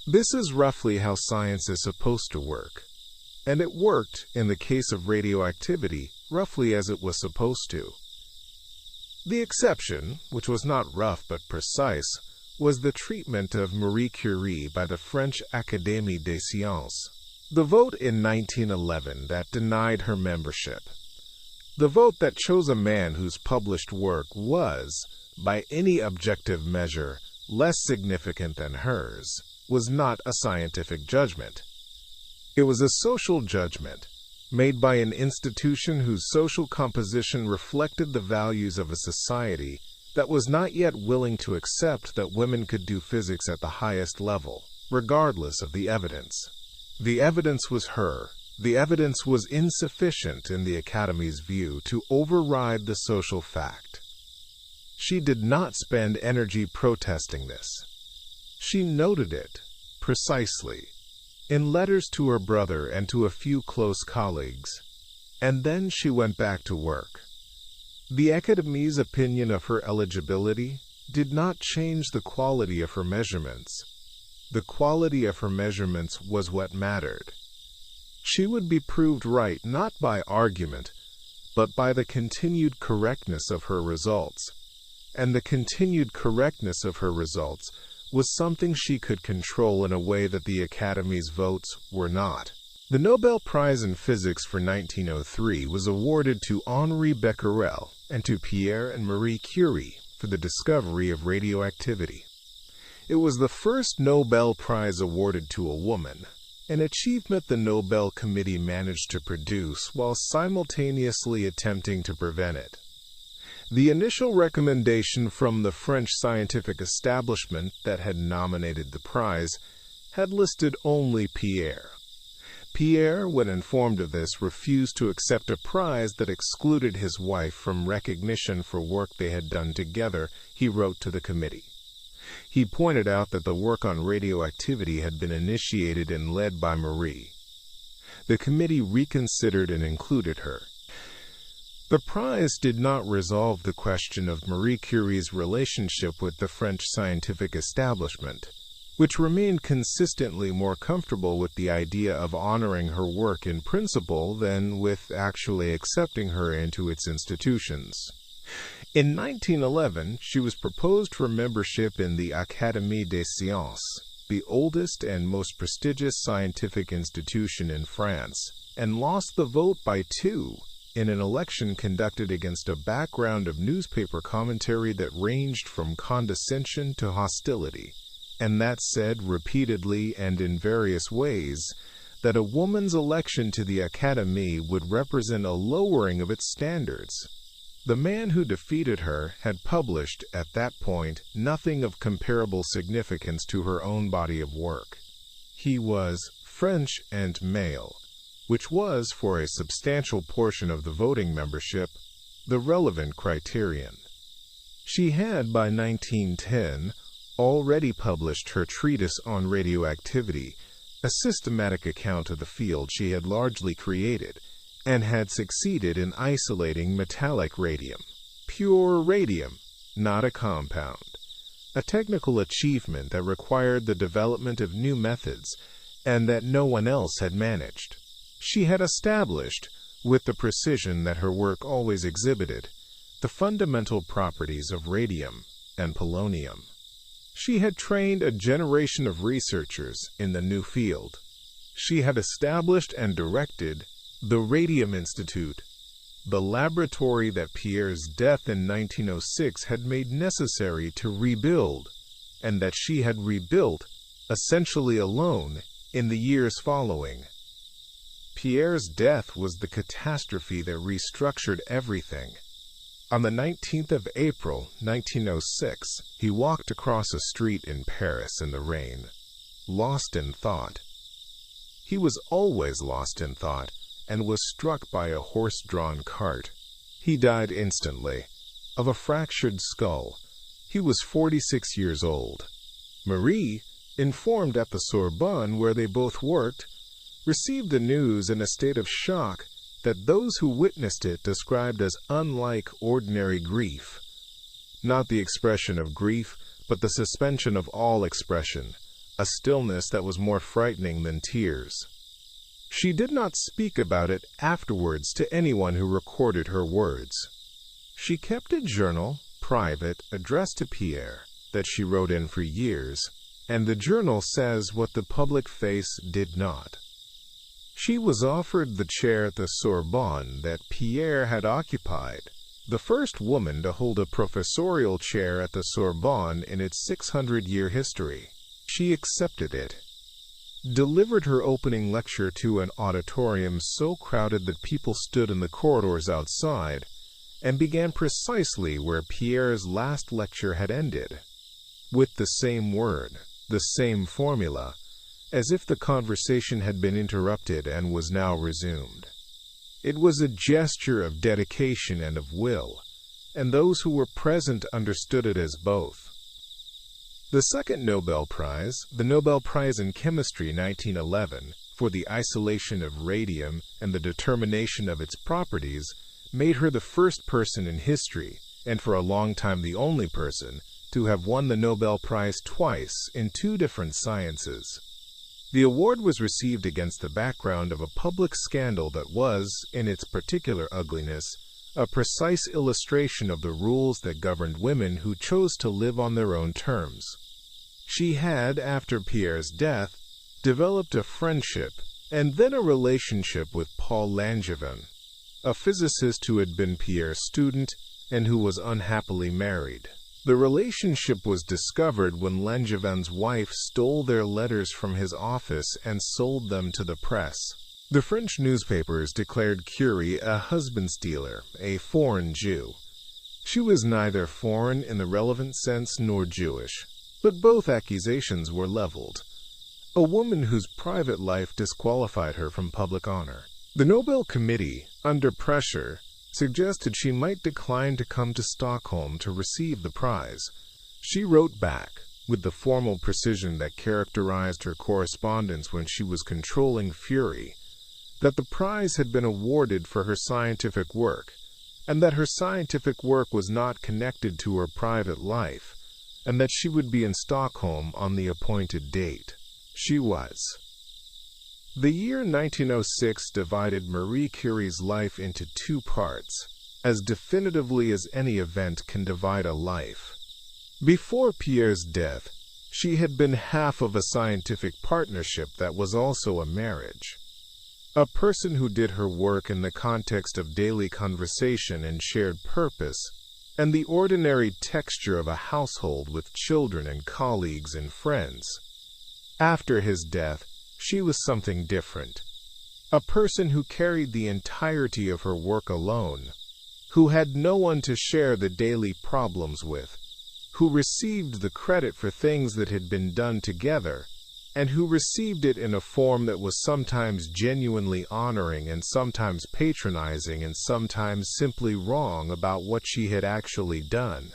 This is roughly how science is supposed to work, and it worked, in the case of radioactivity, roughly as it was supposed to. The exception, which was not rough but precise, was the treatment of Marie Curie by the French Académie des Sciences, the vote in 1911 that denied her membership. The vote that chose a man whose published work was, by any objective measure, less significant than hers, was not a scientific judgment. It was a social judgment, made by an institution whose social composition reflected the values of a society that was not yet willing to accept that women could do physics at the highest level, regardless of the evidence. The evidence was her. The evidence was insufficient in the Academy's view to override the social fact. She did not spend energy protesting this. She noted it, precisely, in letters to her brother and to a few close colleagues, and then she went back to work. The Academy's opinion of her eligibility did not change the quality of her measurements. The quality of her measurements was what mattered. She would be proved right not by argument, but by the continued correctness of her results. And the continued correctness of her results was something she could control in a way that the Academy's votes were not. The Nobel Prize in Physics for 1903 was awarded to Henri Becquerel and to Pierre and Marie Curie for the discovery of radioactivity. It was the first Nobel Prize awarded to a woman, an achievement the Nobel Committee managed to produce while simultaneously attempting to prevent it. The initial recommendation from the French scientific establishment that had nominated the prize had listed only Pierre. Pierre, when informed of this, refused to accept a prize that excluded his wife from recognition for work they had done together, he wrote to the committee. He pointed out that the work on radioactivity had been initiated and led by Marie. The committee reconsidered and included her. The prize did not resolve the question of Marie Curie's relationship with the French scientific establishment, which remained consistently more comfortable with the idea of honoring her work in principle than with actually accepting her into its institutions. In 1911, she was proposed for membership in the Académie des Sciences, the oldest and most prestigious scientific institution in France, and lost the vote by 2 in an election conducted against a background of newspaper commentary that ranged from condescension to hostility, and that said repeatedly and in various ways that a woman's election to the Académie would represent a lowering of its standards. The man who defeated her had published, at that point, nothing of comparable significance to her own body of work. He was French and male, which was, for a substantial portion of the voting membership, the relevant criterion. She had, by 1910, already published her treatise on radioactivity, a systematic account of the field she had largely created, and had succeeded in isolating metallic radium, pure radium, not a compound, a technical achievement that required the development of new methods and that no one else had managed. She had established, with the precision that her work always exhibited, the fundamental properties of radium and polonium. She had trained a generation of researchers in the new field. She had established and directed the Radium Institute, the laboratory that Pierre's death in 1906 had made necessary to rebuild, and that she had rebuilt, essentially alone, in the years following. Pierre's death was the catastrophe that restructured everything. On the 19th of April, 1906, he walked across a street in Paris in the rain, lost in thought. He was always lost in thought, and was struck by a horse-drawn cart. He died instantly, of a fractured skull. He was 46 years old. Marie, informed at the Sorbonne where they both worked, received the news in a state of shock that those who witnessed it described as unlike ordinary grief. Not the expression of grief, but the suspension of all expression, a stillness that was more frightening than tears. She did not speak about it afterwards to anyone who recorded her words. She kept a journal, private, addressed to Pierre, that she wrote in for years, and the journal says what the public face did not. She was offered the chair at the Sorbonne that Pierre had occupied, the first woman to hold a professorial chair at the Sorbonne in its 600-year history. She accepted it, delivered her opening lecture to an auditorium so crowded that people stood in the corridors outside, and began precisely where Pierre's last lecture had ended, with the same word, the same formula, as if the conversation had been interrupted and was now resumed. It was a gesture of dedication and of will, and those who were present understood it as both. The second Nobel Prize, the Nobel Prize in Chemistry 1911, for the isolation of radium and the determination of its properties, made her the first person in history, and for a long time the only person, to have won the Nobel Prize twice in two different sciences. The award was received against the background of a public scandal that was, in its particular ugliness, a precise illustration of the rules that governed women who chose to live on their own terms. She had, after Pierre's death, developed a friendship and then a relationship with Paul Langevin, a physicist who had been Pierre's student and who was unhappily married. The relationship was discovered when Langevin's wife stole their letters from his office and sold them to the press. The French newspapers declared Curie a husband-stealer, a foreign Jew. She was neither foreign in the relevant sense nor Jewish, but both accusations were leveled. A woman whose private life disqualified her from public honor. The Nobel Committee, under pressure, suggested she might decline to come to Stockholm to receive the prize. She wrote back, with the formal precision that characterized her correspondence when she was controlling fury, that the prize had been awarded for her scientific work, and that her scientific work was not connected to her private life, and that she would be in Stockholm on the appointed date. She was. The year 1906 divided Marie Curie's life into two parts, as definitively as any event can divide a life. Before Pierre's death, she had been half of a scientific partnership that was also a marriage. A person who did her work in the context of daily conversation and shared purpose, and the ordinary texture of a household with children and colleagues and friends. After his death, she was something different. A person who carried the entirety of her work alone, who had no one to share the daily problems with, who received the credit for things that had been done together, and who received it in a form that was sometimes genuinely honoring and sometimes patronizing and sometimes simply wrong about what she had actually done.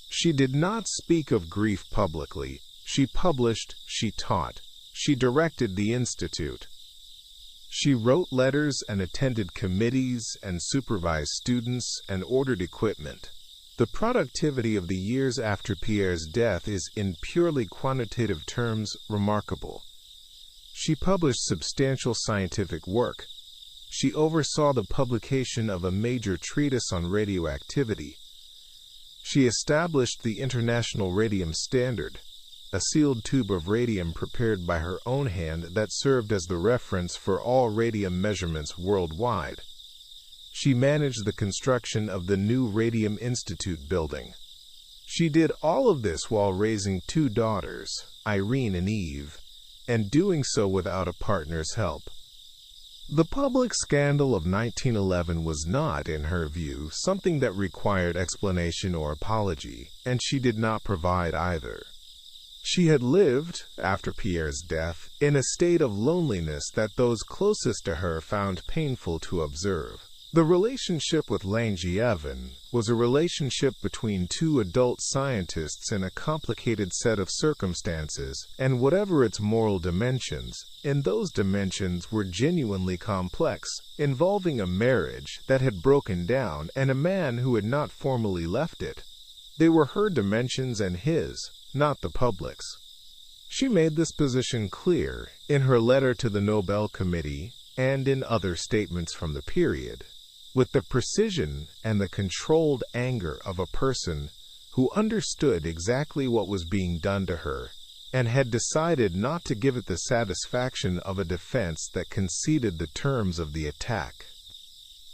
She did not speak of grief publicly. She published, she taught. She directed the institute. She wrote letters and attended committees and supervised students and ordered equipment. The productivity of the years after Pierre's death is, in purely quantitative terms, remarkable. She published substantial scientific work. She oversaw the publication of a major treatise on radioactivity. She established the International Radium Standard, a sealed tube of radium prepared by her own hand that served as the reference for all radium measurements worldwide. She managed the construction of the new Radium Institute building. She did all of this while raising two daughters, Irene and Eve, and doing so without a partner's help. The public scandal of 1911 was not, in her view, something that required explanation or apology, and she did not provide either. She had lived, after Pierre's death, in a state of loneliness that those closest to her found painful to observe. The relationship with Langevin was a relationship between two adult scientists in a complicated set of circumstances, and whatever its moral dimensions, in those dimensions were genuinely complex, involving a marriage that had broken down and a man who had not formally left it. They were her dimensions and his, not the public's. She made this position clear in her letter to the Nobel Committee and in other statements from the period, with the precision and the controlled anger of a person who understood exactly what was being done to her and had decided not to give it the satisfaction of a defense that conceded the terms of the attack.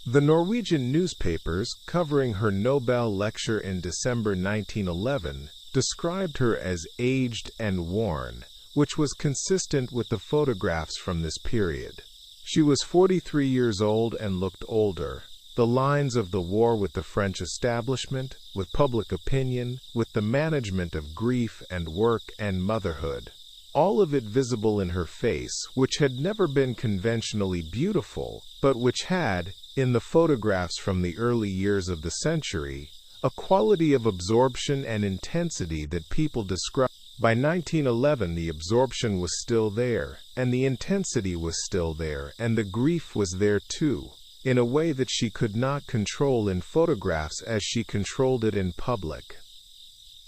The Norwegian newspapers, covering her Nobel lecture in December 1911, described her as aged and worn, which was consistent with the photographs from this period. She was 43 years old and looked older. The lines of the war with the French establishment, with public opinion, with the management of grief and work and motherhood. All of it visible in her face, which had never been conventionally beautiful, but which had, in the photographs from the early years of the century, a quality of absorption and intensity that people describe. By 1911 the absorption was still there, and the intensity was still there, and the grief was there too, in a way that she could not control in photographs as she controlled it in public.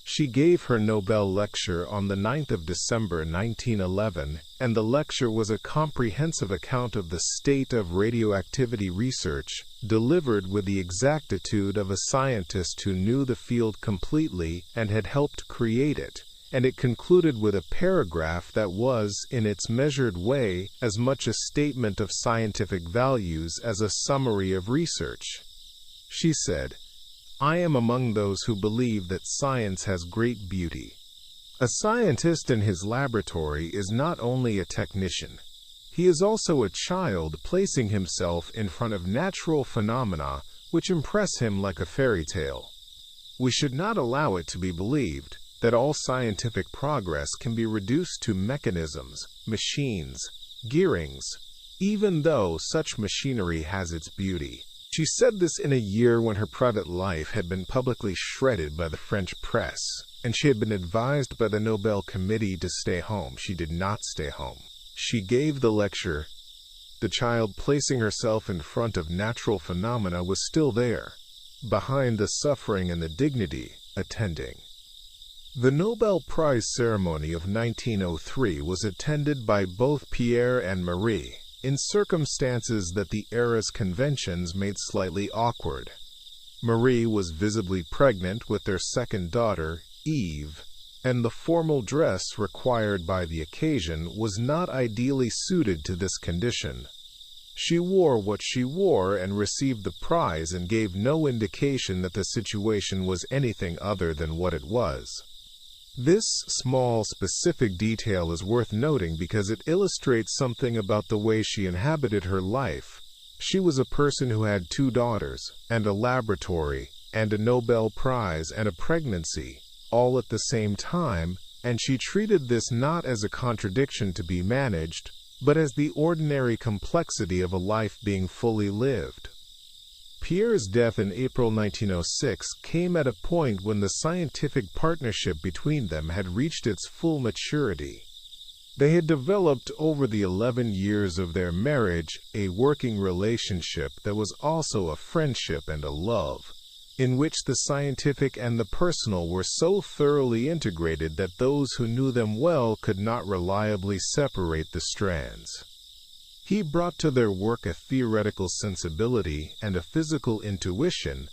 She gave her Nobel lecture on the 9th of December 1911, and the lecture was a comprehensive account of the state of radioactivity research, delivered with the exactitude of a scientist who knew the field completely and had helped create it, and it concluded with a paragraph that was, in its measured way, as much a statement of scientific values as a summary of research. She said, "I am among those who believe that science has great beauty. A scientist in his laboratory is not only a technician. He is also a child placing himself in front of natural phenomena which impress him like a fairy tale. We should not allow it to be believed that all scientific progress can be reduced to mechanisms, machines, gearings, even though such machinery has its beauty." She said this in a year when her private life had been publicly shredded by the French press, and she had been advised by the Nobel Committee to stay home. She did not stay home. She gave the lecture. The child placing herself in front of natural phenomena was still there, behind the suffering and the dignity, attending. The Nobel Prize ceremony of 1903 was attended by both Pierre and Marie, in circumstances that the era's conventions made slightly awkward. Marie was visibly pregnant with their second daughter, Eve, and the formal dress required by the occasion was not ideally suited to this condition. She wore what she wore and received the prize and gave no indication that the situation was anything other than what it was. This small, specific detail is worth noting because it illustrates something about the way she inhabited her life. She was a person who had 2 daughters, and a laboratory, and a Nobel Prize, and a pregnancy, all at the same time, and she treated this not as a contradiction to be managed, but as the ordinary complexity of a life being fully lived. Pierre's death in April 1906 came at a point when the scientific partnership between them had reached its full maturity. They had developed over the 11 years of their marriage a working relationship that was also a friendship and a love, in which the scientific and the personal were so thoroughly integrated that those who knew them well could not reliably separate the strands. He brought to their work a theoretical sensibility and a physical intuition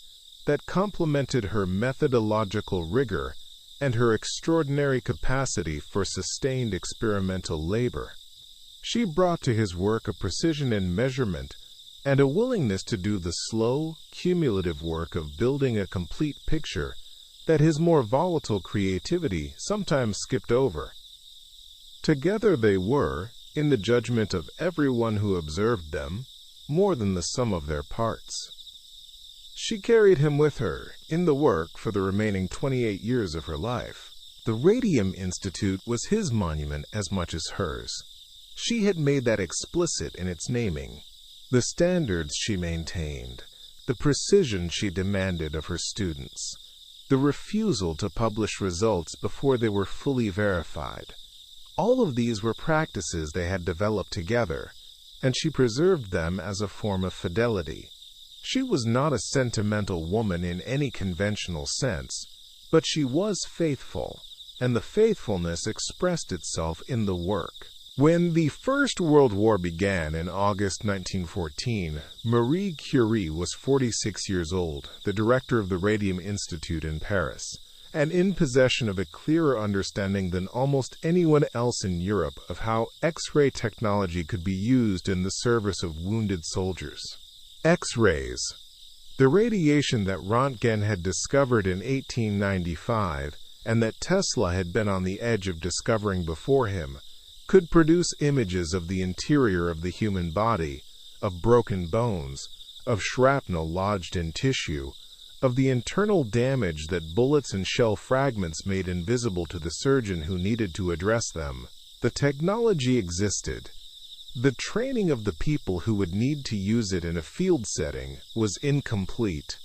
that complemented her methodological rigor and her extraordinary capacity for sustained experimental labor. She brought to his work a precision in measurement and a willingness to do the slow, cumulative work of building a complete picture that his more volatile creativity sometimes skipped over. Together they were, in the judgment of everyone who observed them, more than the sum of their parts. She carried him with her, in the work, for the remaining 28 years of her life. The Radium Institute was his monument as much as hers. She had made that explicit in its naming. The standards she maintained, the precision she demanded of her students, the refusal to publish results before they were fully verified. All of these were practices they had developed together, and she preserved them as a form of fidelity. She was not a sentimental woman in any conventional sense, but she was faithful, and the faithfulness expressed itself in the work. When the First World War began in August 1914, Marie Curie was 46 years old, the director of the Radium Institute in Paris, and in possession of a clearer understanding than almost anyone else in Europe of how X-ray technology could be used in the service of wounded soldiers. X-rays. The radiation that Röntgen had discovered in 1895 and that Tesla had been on the edge of discovering before him could produce images of the interior of the human body, of broken bones, of shrapnel lodged in tissue, of the internal damage that bullets and shell fragments made invisible to the surgeon who needed to address them. The technology existed. The training of the people who would need to use it in a field setting was incomplete.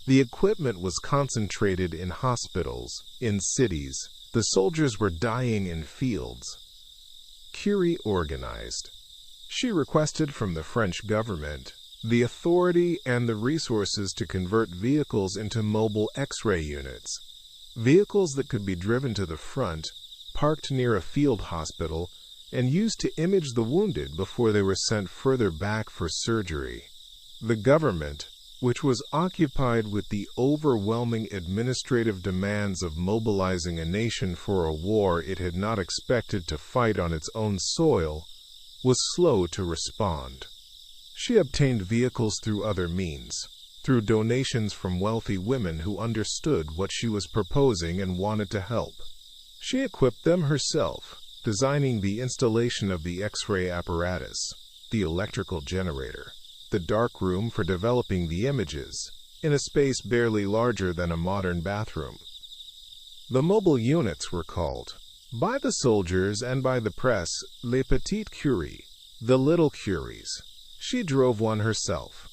The equipment was concentrated in hospitals, in cities. The soldiers were dying in fields. Curie organized. She requested from the French government the authority and the resources to convert vehicles into mobile X-ray units, vehicles that could be driven to the front, parked near a field hospital, and used to image the wounded before they were sent further back for surgery. The government, which was occupied with the overwhelming administrative demands of mobilizing a nation for a war it had not expected to fight on its own soil, was slow to respond. She obtained vehicles through other means, through donations from wealthy women who understood what she was proposing and wanted to help. She equipped them herself, designing the installation of the X-ray apparatus, the electrical generator, the dark room for developing the images, in a space barely larger than a modern bathroom. The mobile units were called, by the soldiers and by the press, les petites Curies, the little Curies. She drove one herself.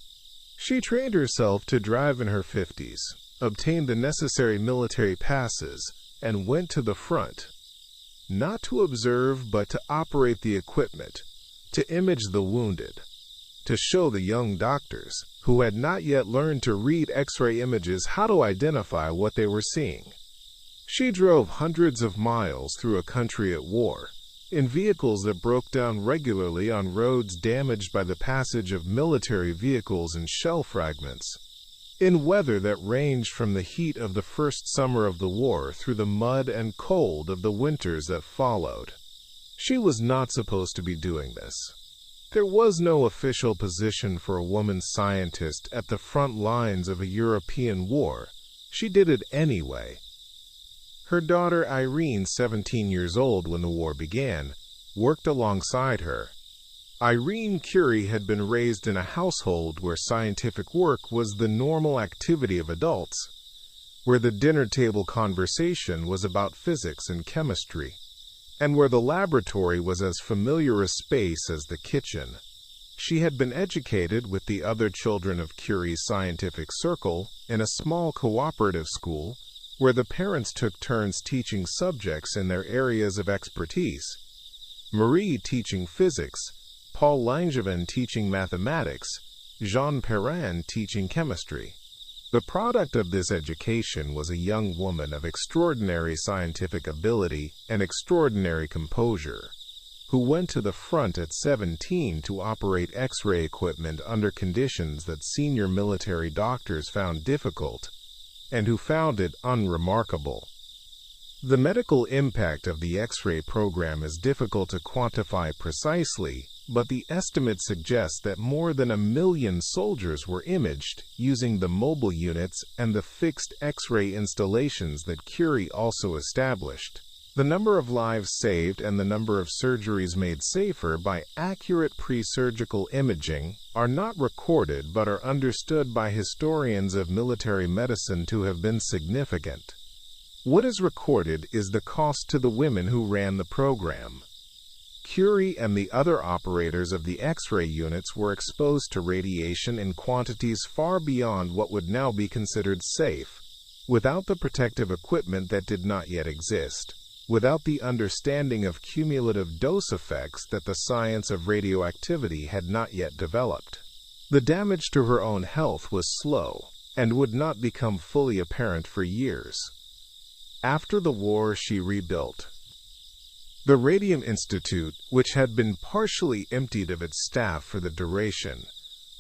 She trained herself to drive in her 50s, obtained the necessary military passes, and went to the front, not to observe but to operate the equipment, to image the wounded, to show the young doctors, who had not yet learned to read X-ray images, how to identify what they were seeing. She drove hundreds of miles through a country at war, in vehicles that broke down regularly on roads damaged by the passage of military vehicles and shell fragments, in weather that ranged from the heat of the first summer of the war through the mud and cold of the winters that followed. She was not supposed to be doing this. There was no official position for a woman scientist at the front lines of a European war. She did it anyway. Her daughter Irene, 17 years old when the war began, worked alongside her. Irene Curie had been raised in a household where scientific work was the normal activity of adults, where the dinner table conversation was about physics and chemistry, and where the laboratory was as familiar a space as the kitchen. She had been educated with the other children of Curie's scientific circle in a small cooperative school where the parents took turns teaching subjects in their areas of expertise, Marie teaching physics, Paul Langevin teaching mathematics, Jean Perrin teaching chemistry. The product of this education was a young woman of extraordinary scientific ability and extraordinary composure, who went to the front at 17 to operate X-ray equipment under conditions that senior military doctors found difficult, and who found it unremarkable. The medical impact of the X-ray program is difficult to quantify precisely, but the estimates suggest that more than 1 million soldiers were imaged using the mobile units and the fixed X-ray installations that Curie also established. The number of lives saved and the number of surgeries made safer by accurate pre-surgical imaging are not recorded but are understood by historians of military medicine to have been significant. What is recorded is the cost to the women who ran the program. Curie and the other operators of the X-ray units were exposed to radiation in quantities far beyond what would now be considered safe, without the protective equipment that did not yet exist, without the understanding of cumulative dose effects that the science of radioactivity had not yet developed. The damage to her own health was slow and would not become fully apparent for years. After the war, she rebuilt. The Radium Institute, which had been partially emptied of its staff for the duration,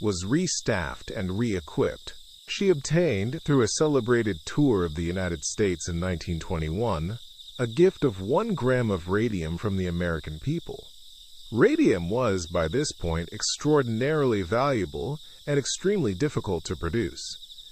was restaffed and re-equipped, She obtained, through a celebrated tour of the United States in 1921, a gift of 1 gram of radium from the American people. Radium was, by this point, extraordinarily valuable and extremely difficult to produce,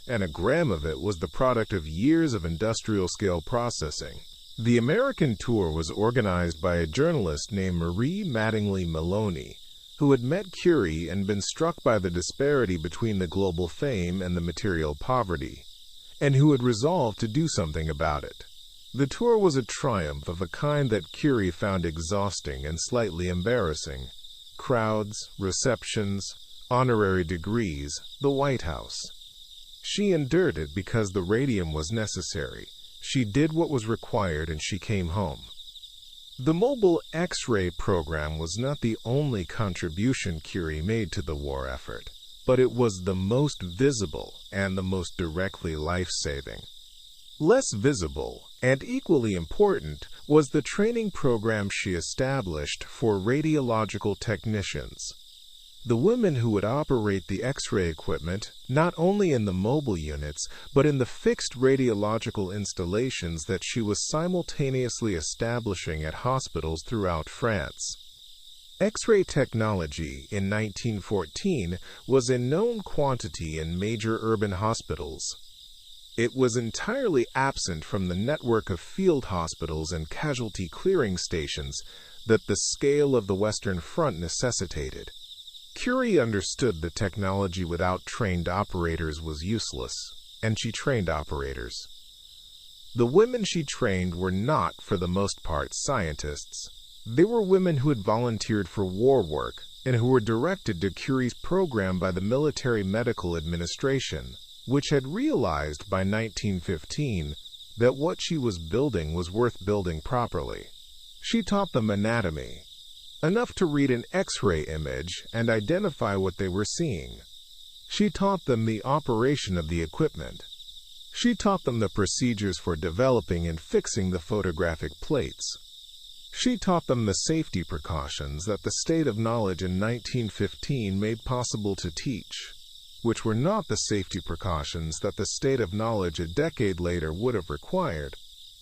and a gram of it was the product of years of industrial-scale processing. The American tour was organized by a journalist named Marie Maloney, who had met Curie and been struck by the disparity between the global fame and the material poverty, and who had resolved to do something about it. The tour was a triumph of a kind that Curie found exhausting and slightly embarrassing. Crowds, receptions, honorary degrees, the White House. She endured it because the radium was necessary. She did what was required and she came home. The mobile X-ray program was not the only contribution Curie made to the war effort, but it was the most visible and the most directly life-saving. Less visible, and equally important, was the training program she established for radiological technicians. The women who would operate the X-ray equipment, not only in the mobile units, but in the fixed radiological installations that she was simultaneously establishing at hospitals throughout France. X-ray technology in 1914 was a known quantity in major urban hospitals. It was entirely absent from the network of field hospitals and casualty clearing stations that the scale of the Western Front necessitated. Curie understood that technology without trained operators was useless, and she trained operators. The women she trained were not, for the most part, scientists. They were women who had volunteered for war work and who were directed to Curie's program by the Military Medical Administration, which had realized by 1915 that what she was building was worth building properly. She taught them anatomy, enough to read an X-ray image and identify what they were seeing. She taught them the operation of the equipment. She taught them the procedures for developing and fixing the photographic plates. She taught them the safety precautions that the state of knowledge in 1915 made possible to teach, which were not the safety precautions that the state of knowledge a decade later would have required,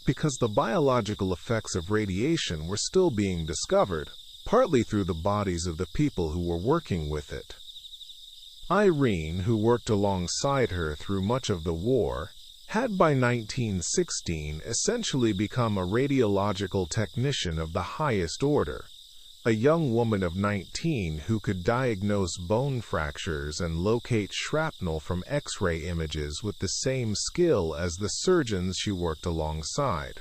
because the biological effects of radiation were still being discovered, partly through the bodies of the people who were working with it. Irene, who worked alongside her through much of the war, had by 1916 essentially become a radiological technician of the highest order, a young woman of 19 who could diagnose bone fractures and locate shrapnel from X-ray images with the same skill as the surgeons she worked alongside.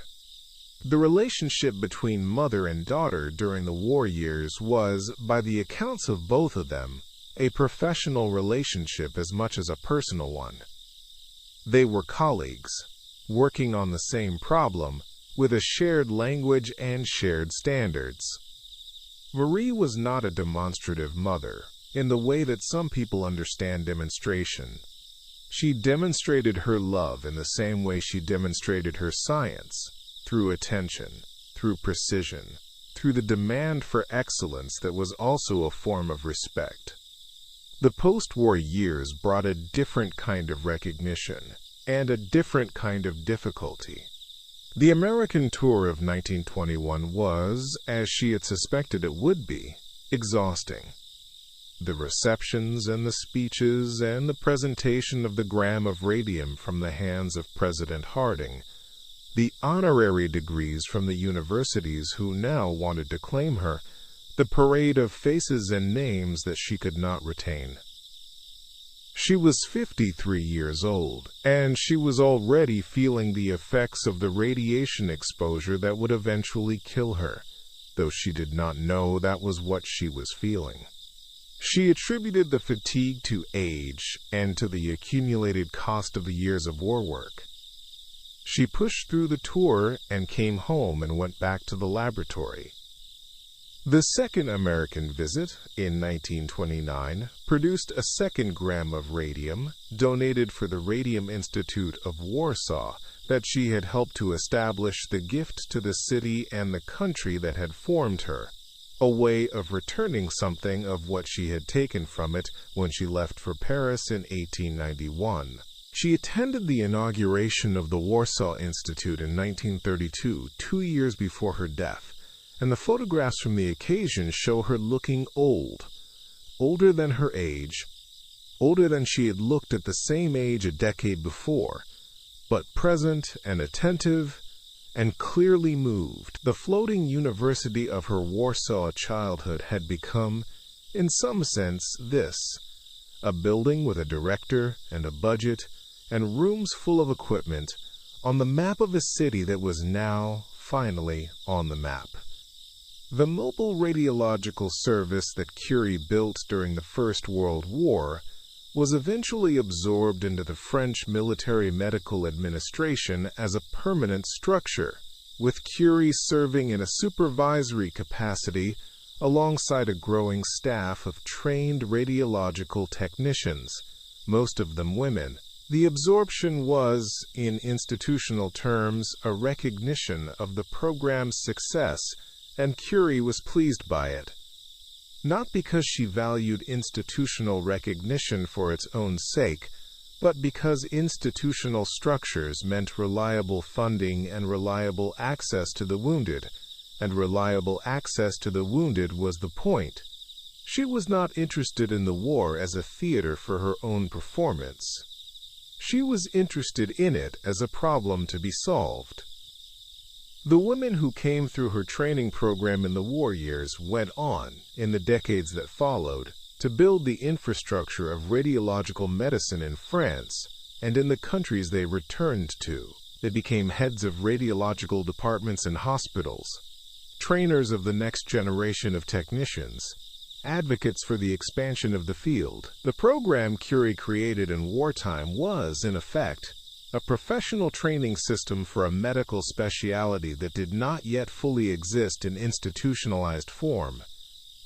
The relationship between mother and daughter during the war years was, by the accounts of both of them, a professional relationship as much as a personal one. They were colleagues, working on the same problem, with a shared language and shared standards. Marie was not a demonstrative mother, in the way that some people understand demonstration. She demonstrated her love in the same way she demonstrated her science, through attention, through precision, through the demand for excellence that was also a form of respect. The post-war years brought a different kind of recognition and a different kind of difficulty. The American tour of 1921 was, as she had suspected it would be, exhausting. The receptions and the speeches and the presentation of the gram of radium from the hands of President Harding, the honorary degrees from the universities who now wanted to claim her, the parade of faces and names that she could not retain. She was 53 years old, and she was already feeling the effects of the radiation exposure that would eventually kill her, though she did not know that was what she was feeling. She attributed the fatigue to age and to the accumulated cost of the years of war work. She pushed through the tour and came home and went back to the laboratory. The second American visit, in 1929, produced a second gram of radium, donated for the Radium Institute of Warsaw, that she had helped to establish the gift to the city and the country that had formed her, a way of returning something of what she had taken from it when she left for Paris in 1891. She attended the inauguration of the Warsaw Institute in 1932, 2 years before her death, and the photographs from the occasion show her looking old, older than her age, older than she had looked at the same age a decade before, but present and attentive and clearly moved. The floating university of her Warsaw childhood had become, in some sense, this: a building with a director and a budget and rooms full of equipment on the map of a city that was now, finally, on the map. The mobile radiological service that Curie built during the First World War was eventually absorbed into the French military medical administration as a permanent structure, with Curie serving in a supervisory capacity alongside a growing staff of trained radiological technicians, most of them women. The absorption was, in institutional terms, a recognition of the program's success, and Curie was pleased by it. Not because she valued institutional recognition for its own sake, but because institutional structures meant reliable funding and reliable access to the wounded, and reliable access to the wounded was the point. She was not interested in the war as a theater for her own performance. She was interested in it as a problem to be solved. The women who came through her training program in the war years went on, in the decades that followed, to build the infrastructure of radiological medicine in France and in the countries they returned to. They became heads of radiological departments in hospitals, trainers of the next generation of technicians, advocates for the expansion of the field. The program Curie created in wartime was, in effect, a professional training system for a medical specialty that did not yet fully exist in institutionalized form,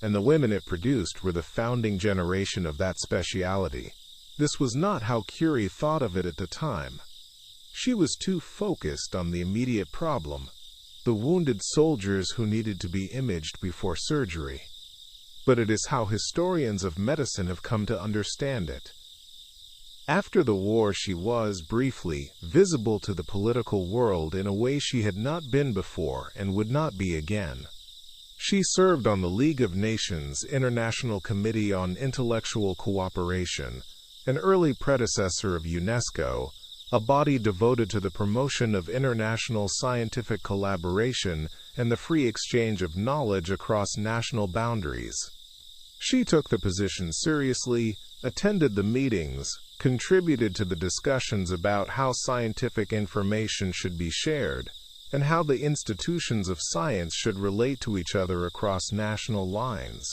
and the women it produced were the founding generation of that specialty. This was not how Curie thought of it at the time. She was too focused on the immediate problem, the wounded soldiers who needed to be imaged before surgery. But it is how historians of medicine have come to understand it. After the war, she was, briefly, visible to the political world in a way she had not been before and would not be again. She served on the League of Nations International Committee on Intellectual Cooperation, an early predecessor of UNESCO, a body devoted to the promotion of international scientific collaboration and the free exchange of knowledge across national boundaries. She took the position seriously, attended the meetings, contributed to the discussions about how scientific information should be shared, and how the institutions of science should relate to each other across national lines.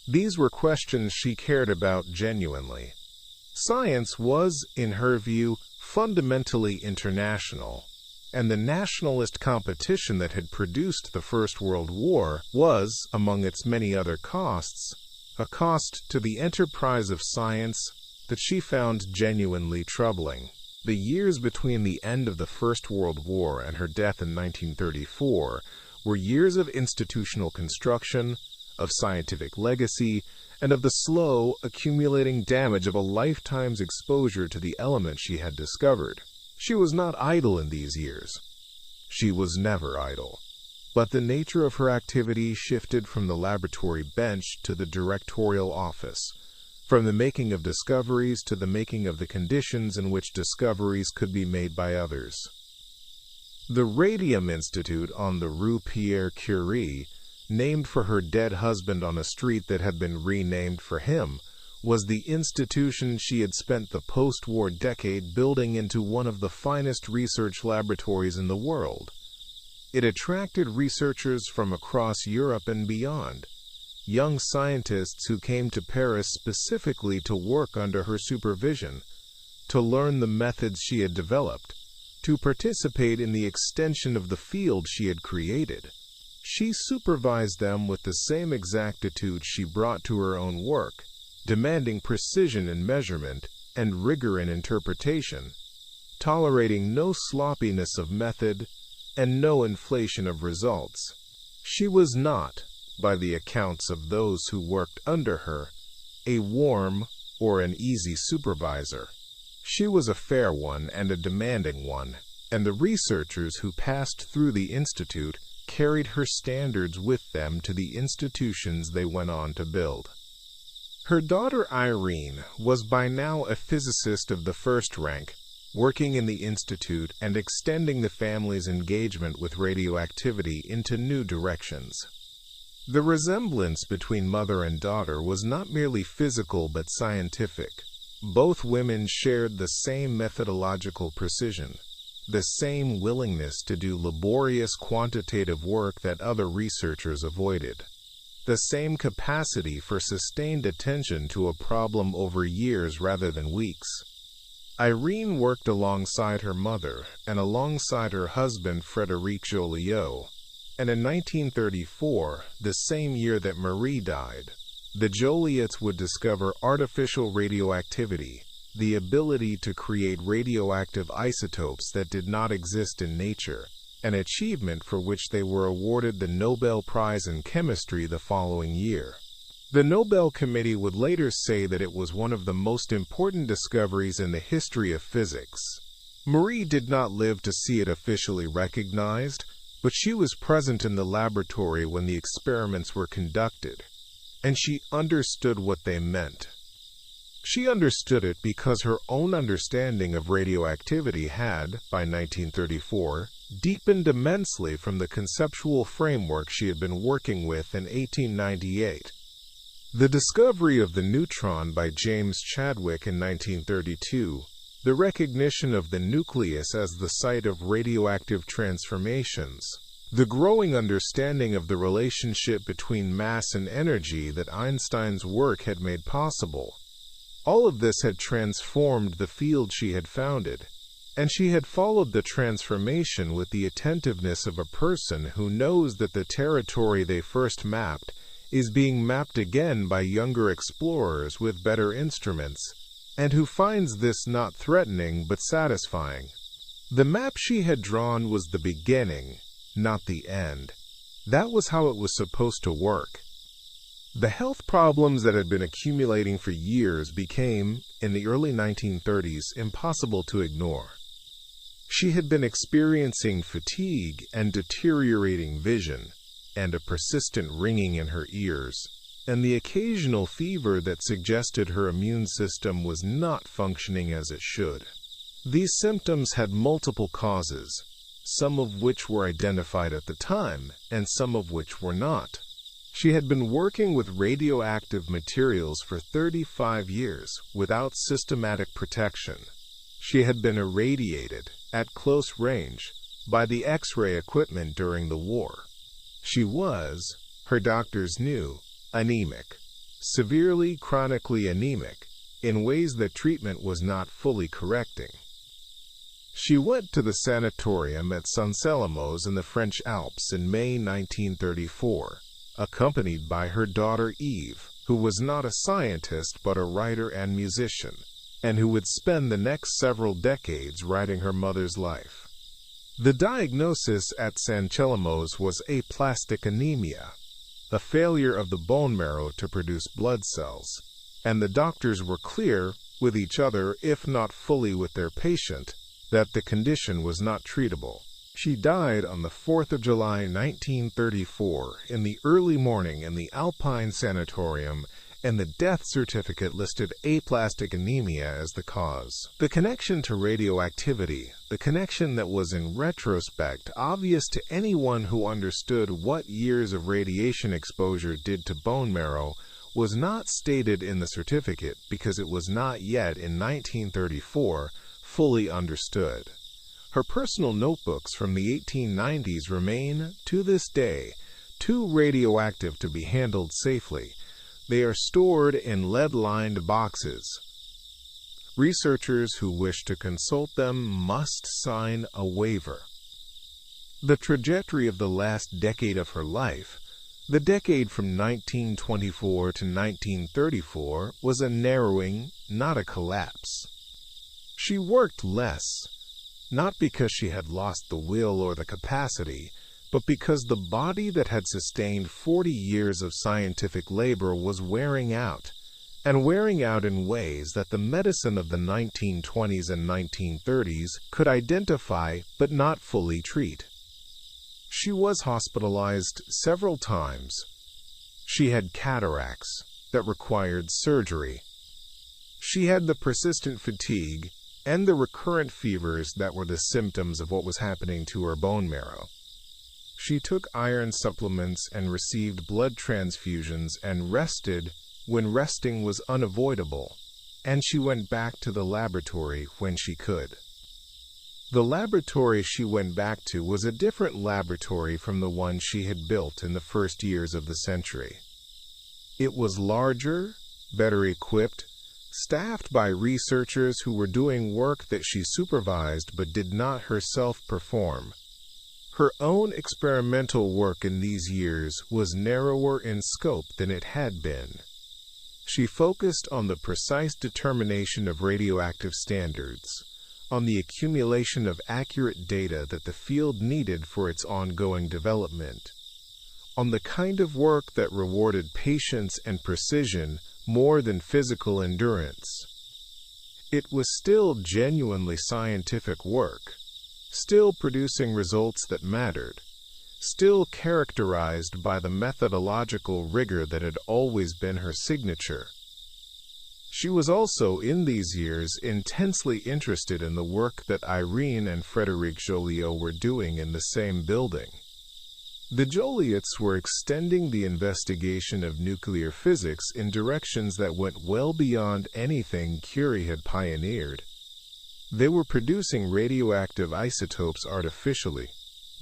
These were questions she cared about genuinely. Science was, in her view, fundamentally international, and the nationalist competition that had produced the First World War was, among its many other costs, a cost to the enterprise of science that she found genuinely troubling. The years between the end of the First World War and her death in 1934 were years of institutional construction, of scientific legacy, and of the slow, accumulating damage of a lifetime's exposure to the elements she had discovered. She was not idle in these years. She was never idle. But the nature of her activity shifted from the laboratory bench to the directorial office, from the making of discoveries to the making of the conditions in which discoveries could be made by others. The Radium Institute on the Rue Pierre Curie, named for her dead husband on a street that had been renamed for him, was the institution she had spent the post-war decade building into one of the finest research laboratories in the world. It attracted researchers from across Europe and beyond, young scientists who came to Paris specifically to work under her supervision, to learn the methods she had developed, to participate in the extension of the field she had created. She supervised them with the same exactitude she brought to her own work, demanding precision in measurement and rigor in interpretation, tolerating no sloppiness of method and no inflation of results. She was not, by the accounts of those who worked under her, a warm or an easy supervisor. She was a fair one and a demanding one, and the researchers who passed through the institute carried her standards with them to the institutions they went on to build. Her daughter Irene was by now a physicist of the first rank, working in the institute and extending the family's engagement with radioactivity into new directions. The resemblance between mother and daughter was not merely physical but scientific. Both women shared the same methodological precision, the same willingness to do laborious quantitative work that other researchers avoided, the same capacity for sustained attention to a problem over years rather than weeks. Irene worked alongside her mother and alongside her husband Frédéric Joliot, and in 1934, the same year that Marie died, the Joliots would discover artificial radioactivity, the ability to create radioactive isotopes that did not exist in nature, an achievement for which they were awarded the Nobel Prize in Chemistry the following year. The Nobel Committee would later say that it was one of the most important discoveries in the history of physics. Marie did not live to see it officially recognized, but she was present in the laboratory when the experiments were conducted, and she understood what they meant. She understood it because her own understanding of radioactivity had, by 1934, deepened immensely from the conceptual framework she had been working with in 1898. The discovery of the neutron by James Chadwick in 1932, the recognition of the nucleus as the site of radioactive transformations, the growing understanding of the relationship between mass and energy that Einstein's work had made possible, all of this had transformed the field she had founded, and she had followed the transformation with the attentiveness of a person who knows that the territory they first mapped is being mapped again by younger explorers with better instruments, and who finds this not threatening but satisfying. The map she had drawn was the beginning, not the end. That was how it was supposed to work. The health problems that had been accumulating for years became, in the early 1930s, impossible to ignore. She had been experiencing fatigue and deteriorating vision, and a persistent ringing in her ears, and the occasional fever that suggested her immune system was not functioning as it should. These symptoms had multiple causes, some of which were identified at the time, and some of which were not. She had been working with radioactive materials for 35 years without systematic protection. She had been irradiated, at close range, by the X-ray equipment during the war. She was, her doctors knew, anemic, severely chronically anemic, in ways that treatment was not fully correcting. She went to the sanatorium at Saint-Selamos in the French Alps in May 1934, accompanied by her daughter Eve, who was not a scientist but a writer and musician, and who would spend the next several decades writing her mother's life. The diagnosis at Saint-Selamos was aplastic anemia, a failure of the bone marrow to produce blood cells, and the doctors were clear, with each other if not fully with their patient, that the condition was not treatable. She died on the 4th of July 1934 in the early morning in the Alpine Sanatorium, and the death certificate listed aplastic anemia as the cause. The connection to radioactivity, the connection that was in retrospect obvious to anyone who understood what years of radiation exposure did to bone marrow, was not stated in the certificate because it was not yet in 1934 fully understood. Her personal notebooks from the 1890s remain, to this day, too radioactive to be handled safely. They are stored in lead-lined boxes. Researchers who wish to consult them must sign a waiver. The trajectory of the last decade of her life, the decade from 1924 to 1934, was a narrowing, not a collapse. She worked less, not because she had lost the will or the capacity, but because the body that had sustained 40 years of scientific labor was wearing out, and wearing out in ways that the medicine of the 1920s and 1930s could identify but not fully treat. She was hospitalized several times. She had cataracts that required surgery. She had the persistent fatigue and the recurrent fevers that were the symptoms of what was happening to her bone marrow. She took iron supplements and received blood transfusions and rested when resting was unavoidable, and she went back to the laboratory when she could. The laboratory she went back to was a different laboratory from the one she had built in the first years of the century. It was larger, better equipped, staffed by researchers who were doing work that she supervised but did not herself perform. Her own experimental work in these years was narrower in scope than it had been. She focused on the precise determination of radioactive standards, on the accumulation of accurate data that the field needed for its ongoing development, on the kind of work that rewarded patience and precision more than physical endurance. It was still genuinely scientific work, still producing results that mattered, still characterized by the methodological rigor that had always been her signature. She was also, in these years, intensely interested in the work that Irene and Frédéric Joliot were doing in the same building. The Joliots were extending the investigation of nuclear physics in directions that went well beyond anything Curie had pioneered. They were producing radioactive isotopes artificially,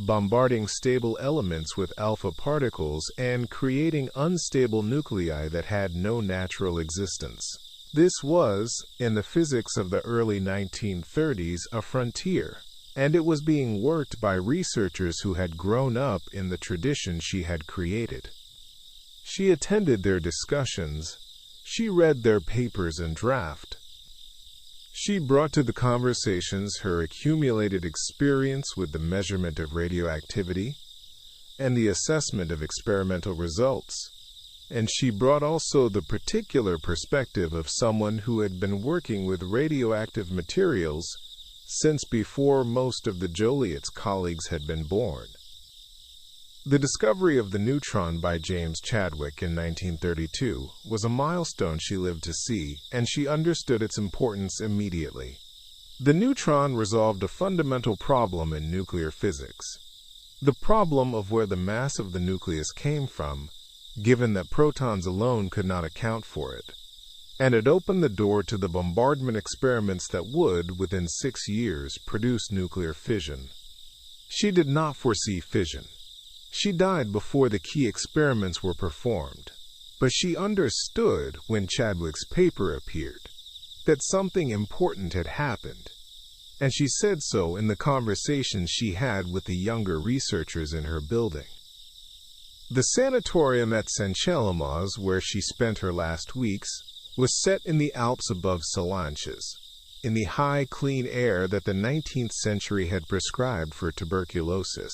bombarding stable elements with alpha particles and creating unstable nuclei that had no natural existence. This was, in the physics of the early 1930s, a frontier, and it was being worked by researchers who had grown up in the tradition she had created. She attended their discussions. She read their papers and draft. She brought to the conversations her accumulated experience with the measurement of radioactivity and the assessment of experimental results. And she brought also the particular perspective of someone who had been working with radioactive materials since before most of the Joliot's colleagues had been born. The discovery of the neutron by James Chadwick in 1932 was a milestone she lived to see, and she understood its importance immediately. The neutron resolved a fundamental problem in nuclear physics, the problem of where the mass of the nucleus came from, given that protons alone could not account for it, and it opened the door to the bombardment experiments that would, within 6 years, produce nuclear fission. She did not foresee fission. She died before the key experiments were performed, but she understood when Chadwick's paper appeared that something important had happened, and she said so in the conversations she had with the younger researchers in her building. The sanatorium at Saint-Chélamaz, where she spent her last weeks, was set in the Alps above Salanches, in the high, clean air that the 19th century had prescribed for tuberculosis,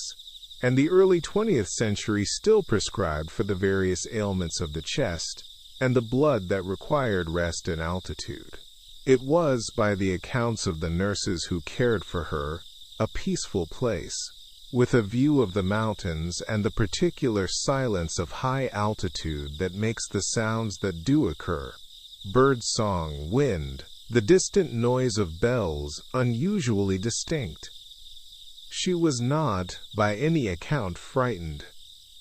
and the early 20th century still prescribed for the various ailments of the chest and the blood that required rest and altitude. It was, by the accounts of the nurses who cared for her, a peaceful place, with a view of the mountains and the particular silence of high altitude that makes the sounds that do occur, bird song, wind, the distant noise of bells, unusually distinct. She was not, by any account, frightened.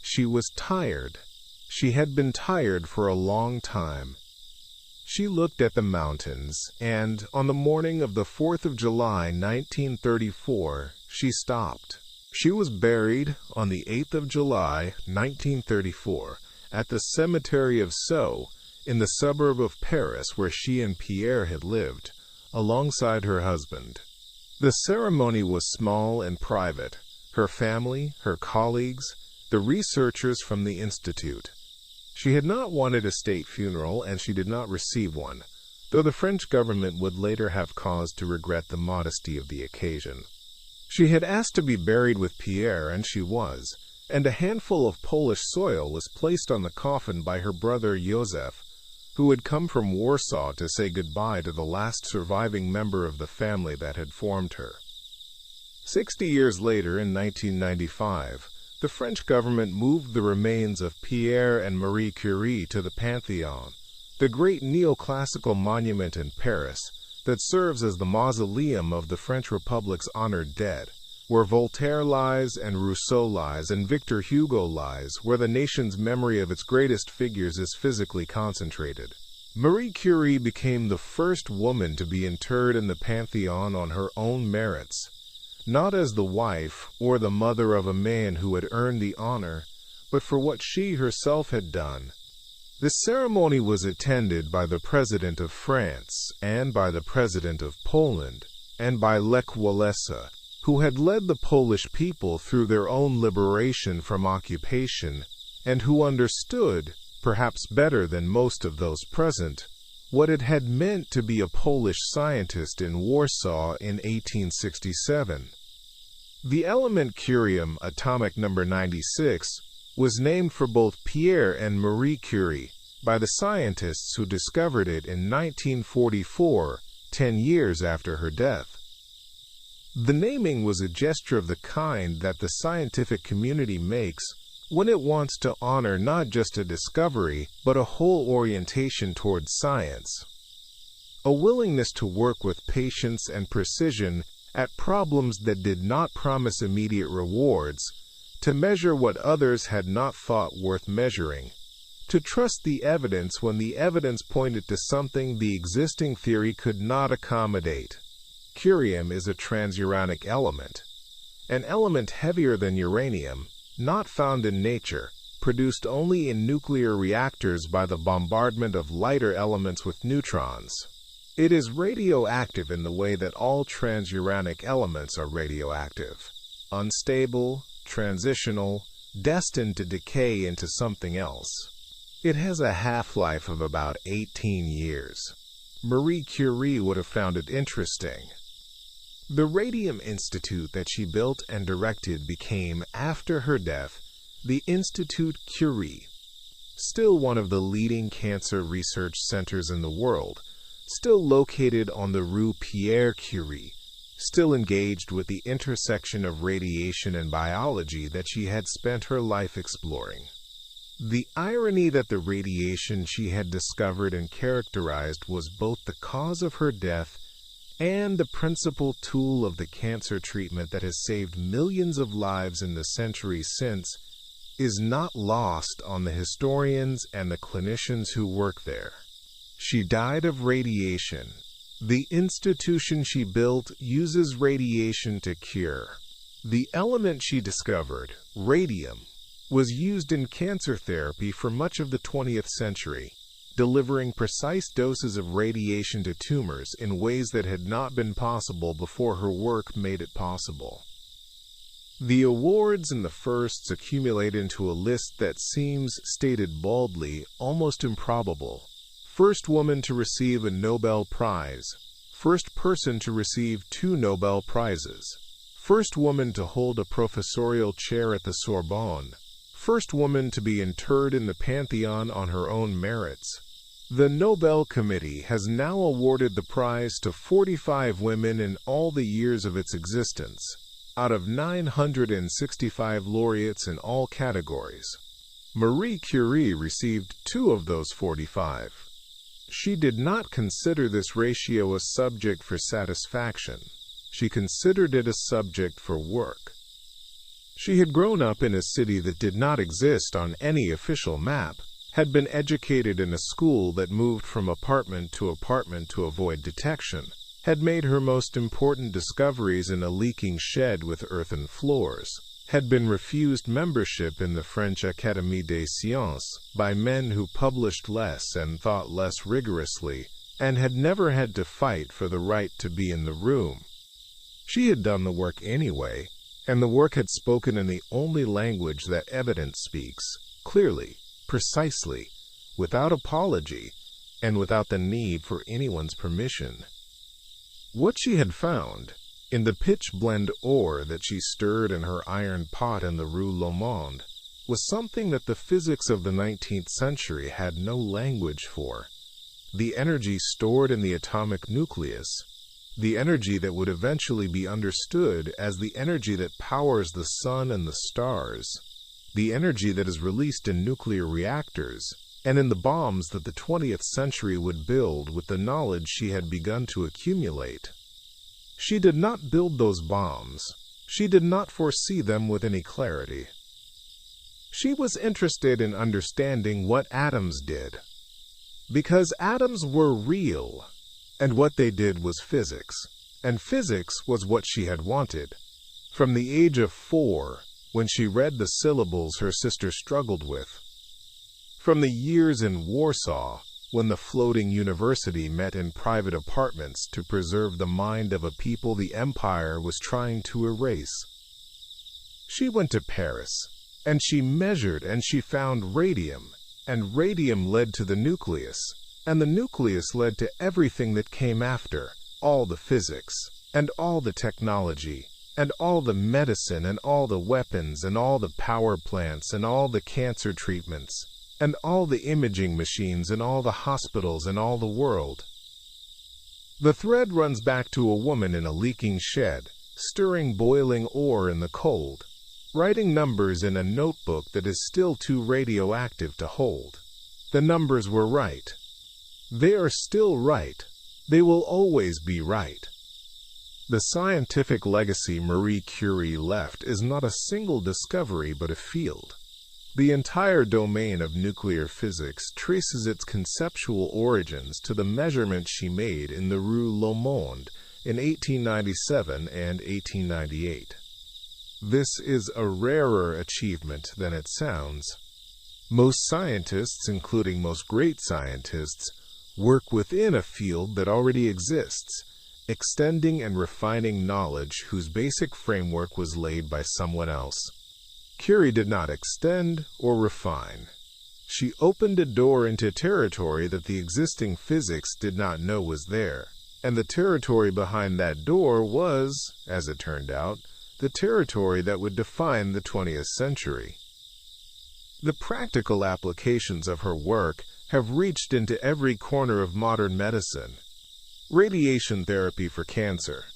She was tired. She had been tired for a long time. She looked at the mountains, and, on the morning of the 4th of July, 1934, she stopped. She was buried on the 8th of July, 1934, at the cemetery of Sceaux, in the suburb of Paris where she and Pierre had lived, alongside her husband. The ceremony was small and private. Her family, her colleagues, the researchers from the Institute. She had not wanted a state funeral, and she did not receive one, though the French government would later have cause to regret the modesty of the occasion. She had asked to be buried with Pierre, and she was, and a handful of Polish soil was placed on the coffin by her brother Józef, who had come from Warsaw to say goodbye to the last surviving member of the family that had formed her. 60 years later, in 1995, the French government moved the remains of Pierre and Marie Curie to the Pantheon, the great neoclassical monument in Paris that serves as the mausoleum of the French Republic's honored dead, where Voltaire lies and Rousseau lies and Victor Hugo lies, where the nation's memory of its greatest figures is physically concentrated. Marie Curie became the first woman to be interred in the Pantheon on her own merits, not as the wife or the mother of a man who had earned the honor, but for what she herself had done. The ceremony was attended by the President of France and by the President of Poland and by Lech Walesa, who had led the Polish people through their own liberation from occupation and who understood, perhaps better than most of those present, what it had meant to be a Polish scientist in Warsaw in 1867. The element curium, atomic number 96, was named for both Pierre and Marie Curie by the scientists who discovered it in 1944, 10 years after her death. The naming was a gesture of the kind that the scientific community makes when it wants to honor not just a discovery, but a whole orientation towards science. A willingness to work with patience and precision at problems that did not promise immediate rewards, to measure what others had not thought worth measuring, to trust the evidence when the evidence pointed to something the existing theory could not accommodate. Curium is a transuranic element, an element heavier than uranium, not found in nature, produced only in nuclear reactors by the bombardment of lighter elements with neutrons. It is radioactive in the way that all transuranic elements are radioactive, unstable, transitional, destined to decay into something else. It has a half-life of about 18 years. Marie Curie would have found it interesting. The Radium Institute that she built and directed became, after her death, the Institut Curie, still one of the leading cancer research centers in the world, still located on the Rue Pierre Curie, still engaged with the intersection of radiation and biology that she had spent her life exploring. The irony that the radiation she had discovered and characterized was both the cause of her death and the principal tool of the cancer treatment that has saved millions of lives in the centuries since, is not lost on the historians and the clinicians who work there. She died of radiation. The institution she built uses radiation to cure. The element she discovered, radium, was used in cancer therapy for much of the 20th century, delivering precise doses of radiation to tumors in ways that had not been possible before her work made it possible. The awards and the firsts accumulate into a list that seems, stated baldly, almost improbable. First woman to receive a Nobel Prize. First person to receive 2 Nobel Prizes. First woman to hold a professorial chair at the Sorbonne. First woman to be interred in the Pantheon on her own merits. The Nobel Committee has now awarded the prize to 45 women in all the years of its existence, out of 965 laureates in all categories. Marie Curie received 2 of those 45. She did not consider this ratio a subject for satisfaction. She considered it a subject for work. She had grown up in a city that did not exist on any official map, had been educated in a school that moved from apartment to apartment to avoid detection, had made her most important discoveries in a leaking shed with earthen floors, had been refused membership in the French Académie des Sciences by men who published less and thought less rigorously, and had never had to fight for the right to be in the room. She had done the work anyway, and the work had spoken in the only language that evidence speaks, clearly, precisely, without apology, and without the need for anyone's permission. What she had found, in the pitch-blende ore that she stirred in her iron pot in the Rue Le Monde, was something that the physics of the 19th century had no language for, the energy stored in the atomic nucleus, the energy that would eventually be understood as the energy that powers the sun and the stars, the energy that is released in nuclear reactors and in the bombs that the 20th century would build with the knowledge she had begun to accumulate. She did not build those bombs. She did not foresee them with any clarity. She was interested in understanding what atoms did, because atoms were real, and what they did was physics, and physics was what she had wanted. From the age of 4, when she read the syllables her sister struggled with. From the years in Warsaw, when the floating university met in private apartments to preserve the mind of a people the empire was trying to erase. She went to Paris, and she measured and she found radium, and radium led to the nucleus, and the nucleus led to everything that came after, all the physics, and all the technology, and all the medicine, and all the weapons, and all the power plants, and all the cancer treatments, and all the imaging machines, and all the hospitals, and all the world. The thread runs back to a woman in a leaking shed, stirring boiling ore in the cold, writing numbers in a notebook that is still too radioactive to hold. The numbers were right. They are still right. They will always be right. The scientific legacy Marie Curie left is not a single discovery but a field. The entire domain of nuclear physics traces its conceptual origins to the measurements she made in the Rue Le Monde in 1897 and 1898. This is a rarer achievement than it sounds. Most scientists, including most great scientists, work within a field that already exists, extending and refining knowledge whose basic framework was laid by someone else. Curie did not extend or refine. She opened a door into territory that the existing physics did not know was there, and the territory behind that door was, as it turned out, the territory that would define the 20th century. The practical applications of her work have reached into every corner of modern medicine. Radiation therapy for cancer.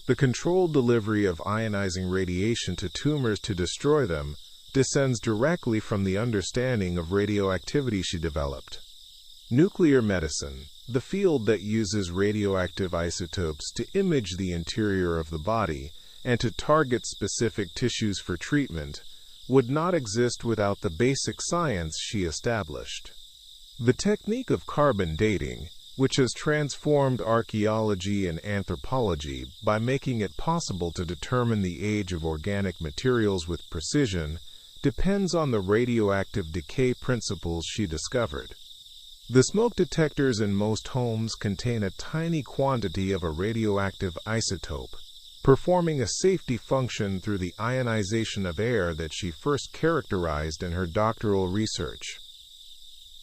The controlled delivery of ionizing radiation to tumors to destroy them descends directly from the understanding of radioactivity she developed. Nuclear medicine, the field that uses radioactive isotopes to image the interior of the body and to target specific tissues for treatment, would not exist without the basic science she established. The technique of carbon dating, which has transformed archaeology and anthropology by making it possible to determine the age of organic materials with precision, depends on the radioactive decay principles she discovered. The smoke detectors in most homes contain a tiny quantity of a radioactive isotope, performing a safety function through the ionization of air that she first characterized in her doctoral research.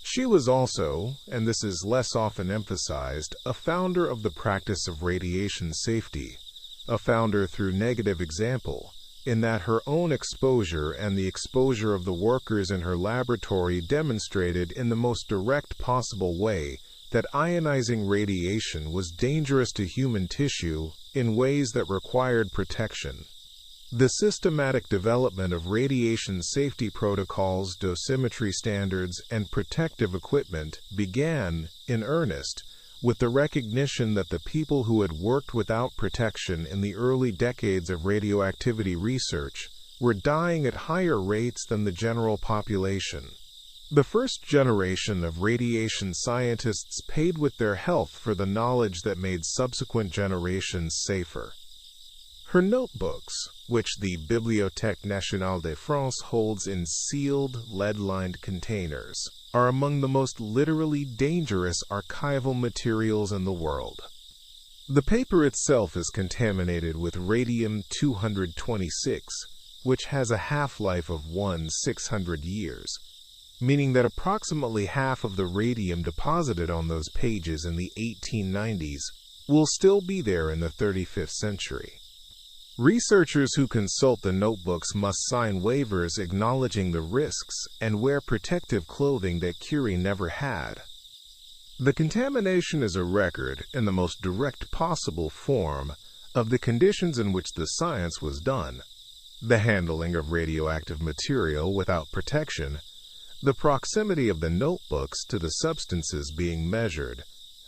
She was also, and this is less often emphasized, a founder of the practice of radiation safety, a founder through negative example, in that her own exposure and the exposure of the workers in her laboratory demonstrated in the most direct possible way that ionizing radiation was dangerous to human tissue in ways that required protection. The systematic development of radiation safety protocols, dosimetry standards, and protective equipment began, in earnest, with the recognition that the people who had worked without protection in the early decades of radioactivity research were dying at higher rates than the general population. The first generation of radiation scientists paid with their health for the knowledge that made subsequent generations safer. Her notebooks, which the Bibliothèque Nationale de France holds in sealed, lead-lined containers, are among the most literally dangerous archival materials in the world. The paper itself is contaminated with radium-226, which has a half-life of 1/600 years, meaning that approximately half of the radium deposited on those pages in the 1890s will still be there in the 35th century. Researchers who consult the notebooks must sign waivers acknowledging the risks and wear protective clothing that Curie never had. The contamination is a record, in the most direct possible form, of the conditions in which the science was done, the handling of radioactive material without protection, the proximity of the notebooks to the substances being measured,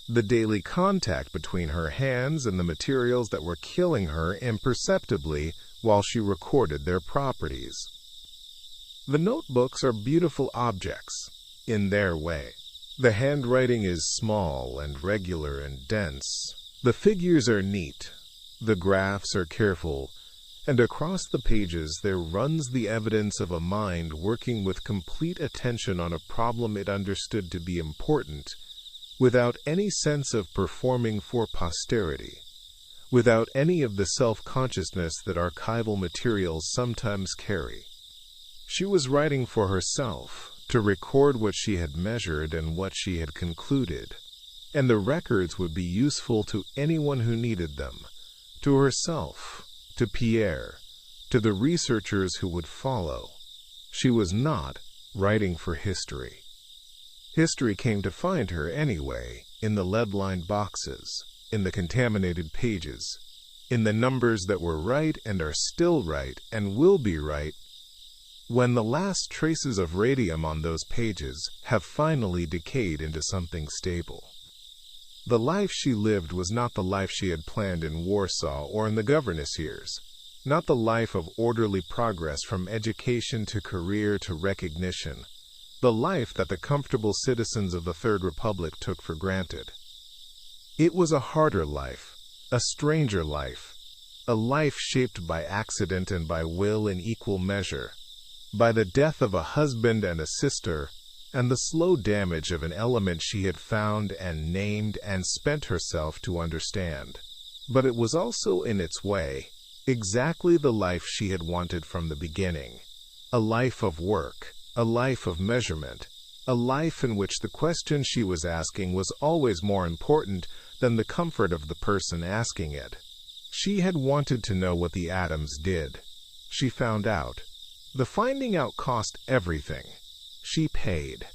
the daily contact between her hands and the materials that were killing her imperceptibly while she recorded their properties. The notebooks are beautiful objects, in their way. The handwriting is small and regular and dense. The figures are neat. The graphs are careful. And across the pages there runs the evidence of a mind working with complete attention on a problem it understood to be important, without any sense of performing for posterity, without any of the self-consciousness that archival materials sometimes carry. She was writing for herself, to record what she had measured and what she had concluded, and the records would be useful to anyone who needed them, to herself, to Pierre, to the researchers who would follow. She was not writing for history. History came to find her anyway, in the lead-lined boxes, in the contaminated pages, in the numbers that were right and are still right and will be right when the last traces of radium on those pages have finally decayed into something stable. The life she lived was not the life she had planned in Warsaw or in the governess years, not the life of orderly progress from education to career to recognition, the life that the comfortable citizens of the Third Republic took for granted. It was a harder life, a stranger life, a life shaped by accident and by will in equal measure, by the death of a husband and a sister, and the slow damage of an element she had found and named and spent herself to understand. But it was also, in its way, exactly the life she had wanted from the beginning, a life of work, a life of measurement, a life in which the question she was asking was always more important than the comfort of the person asking it. She had wanted to know what the atoms did. She found out. The finding out cost everything. She paid.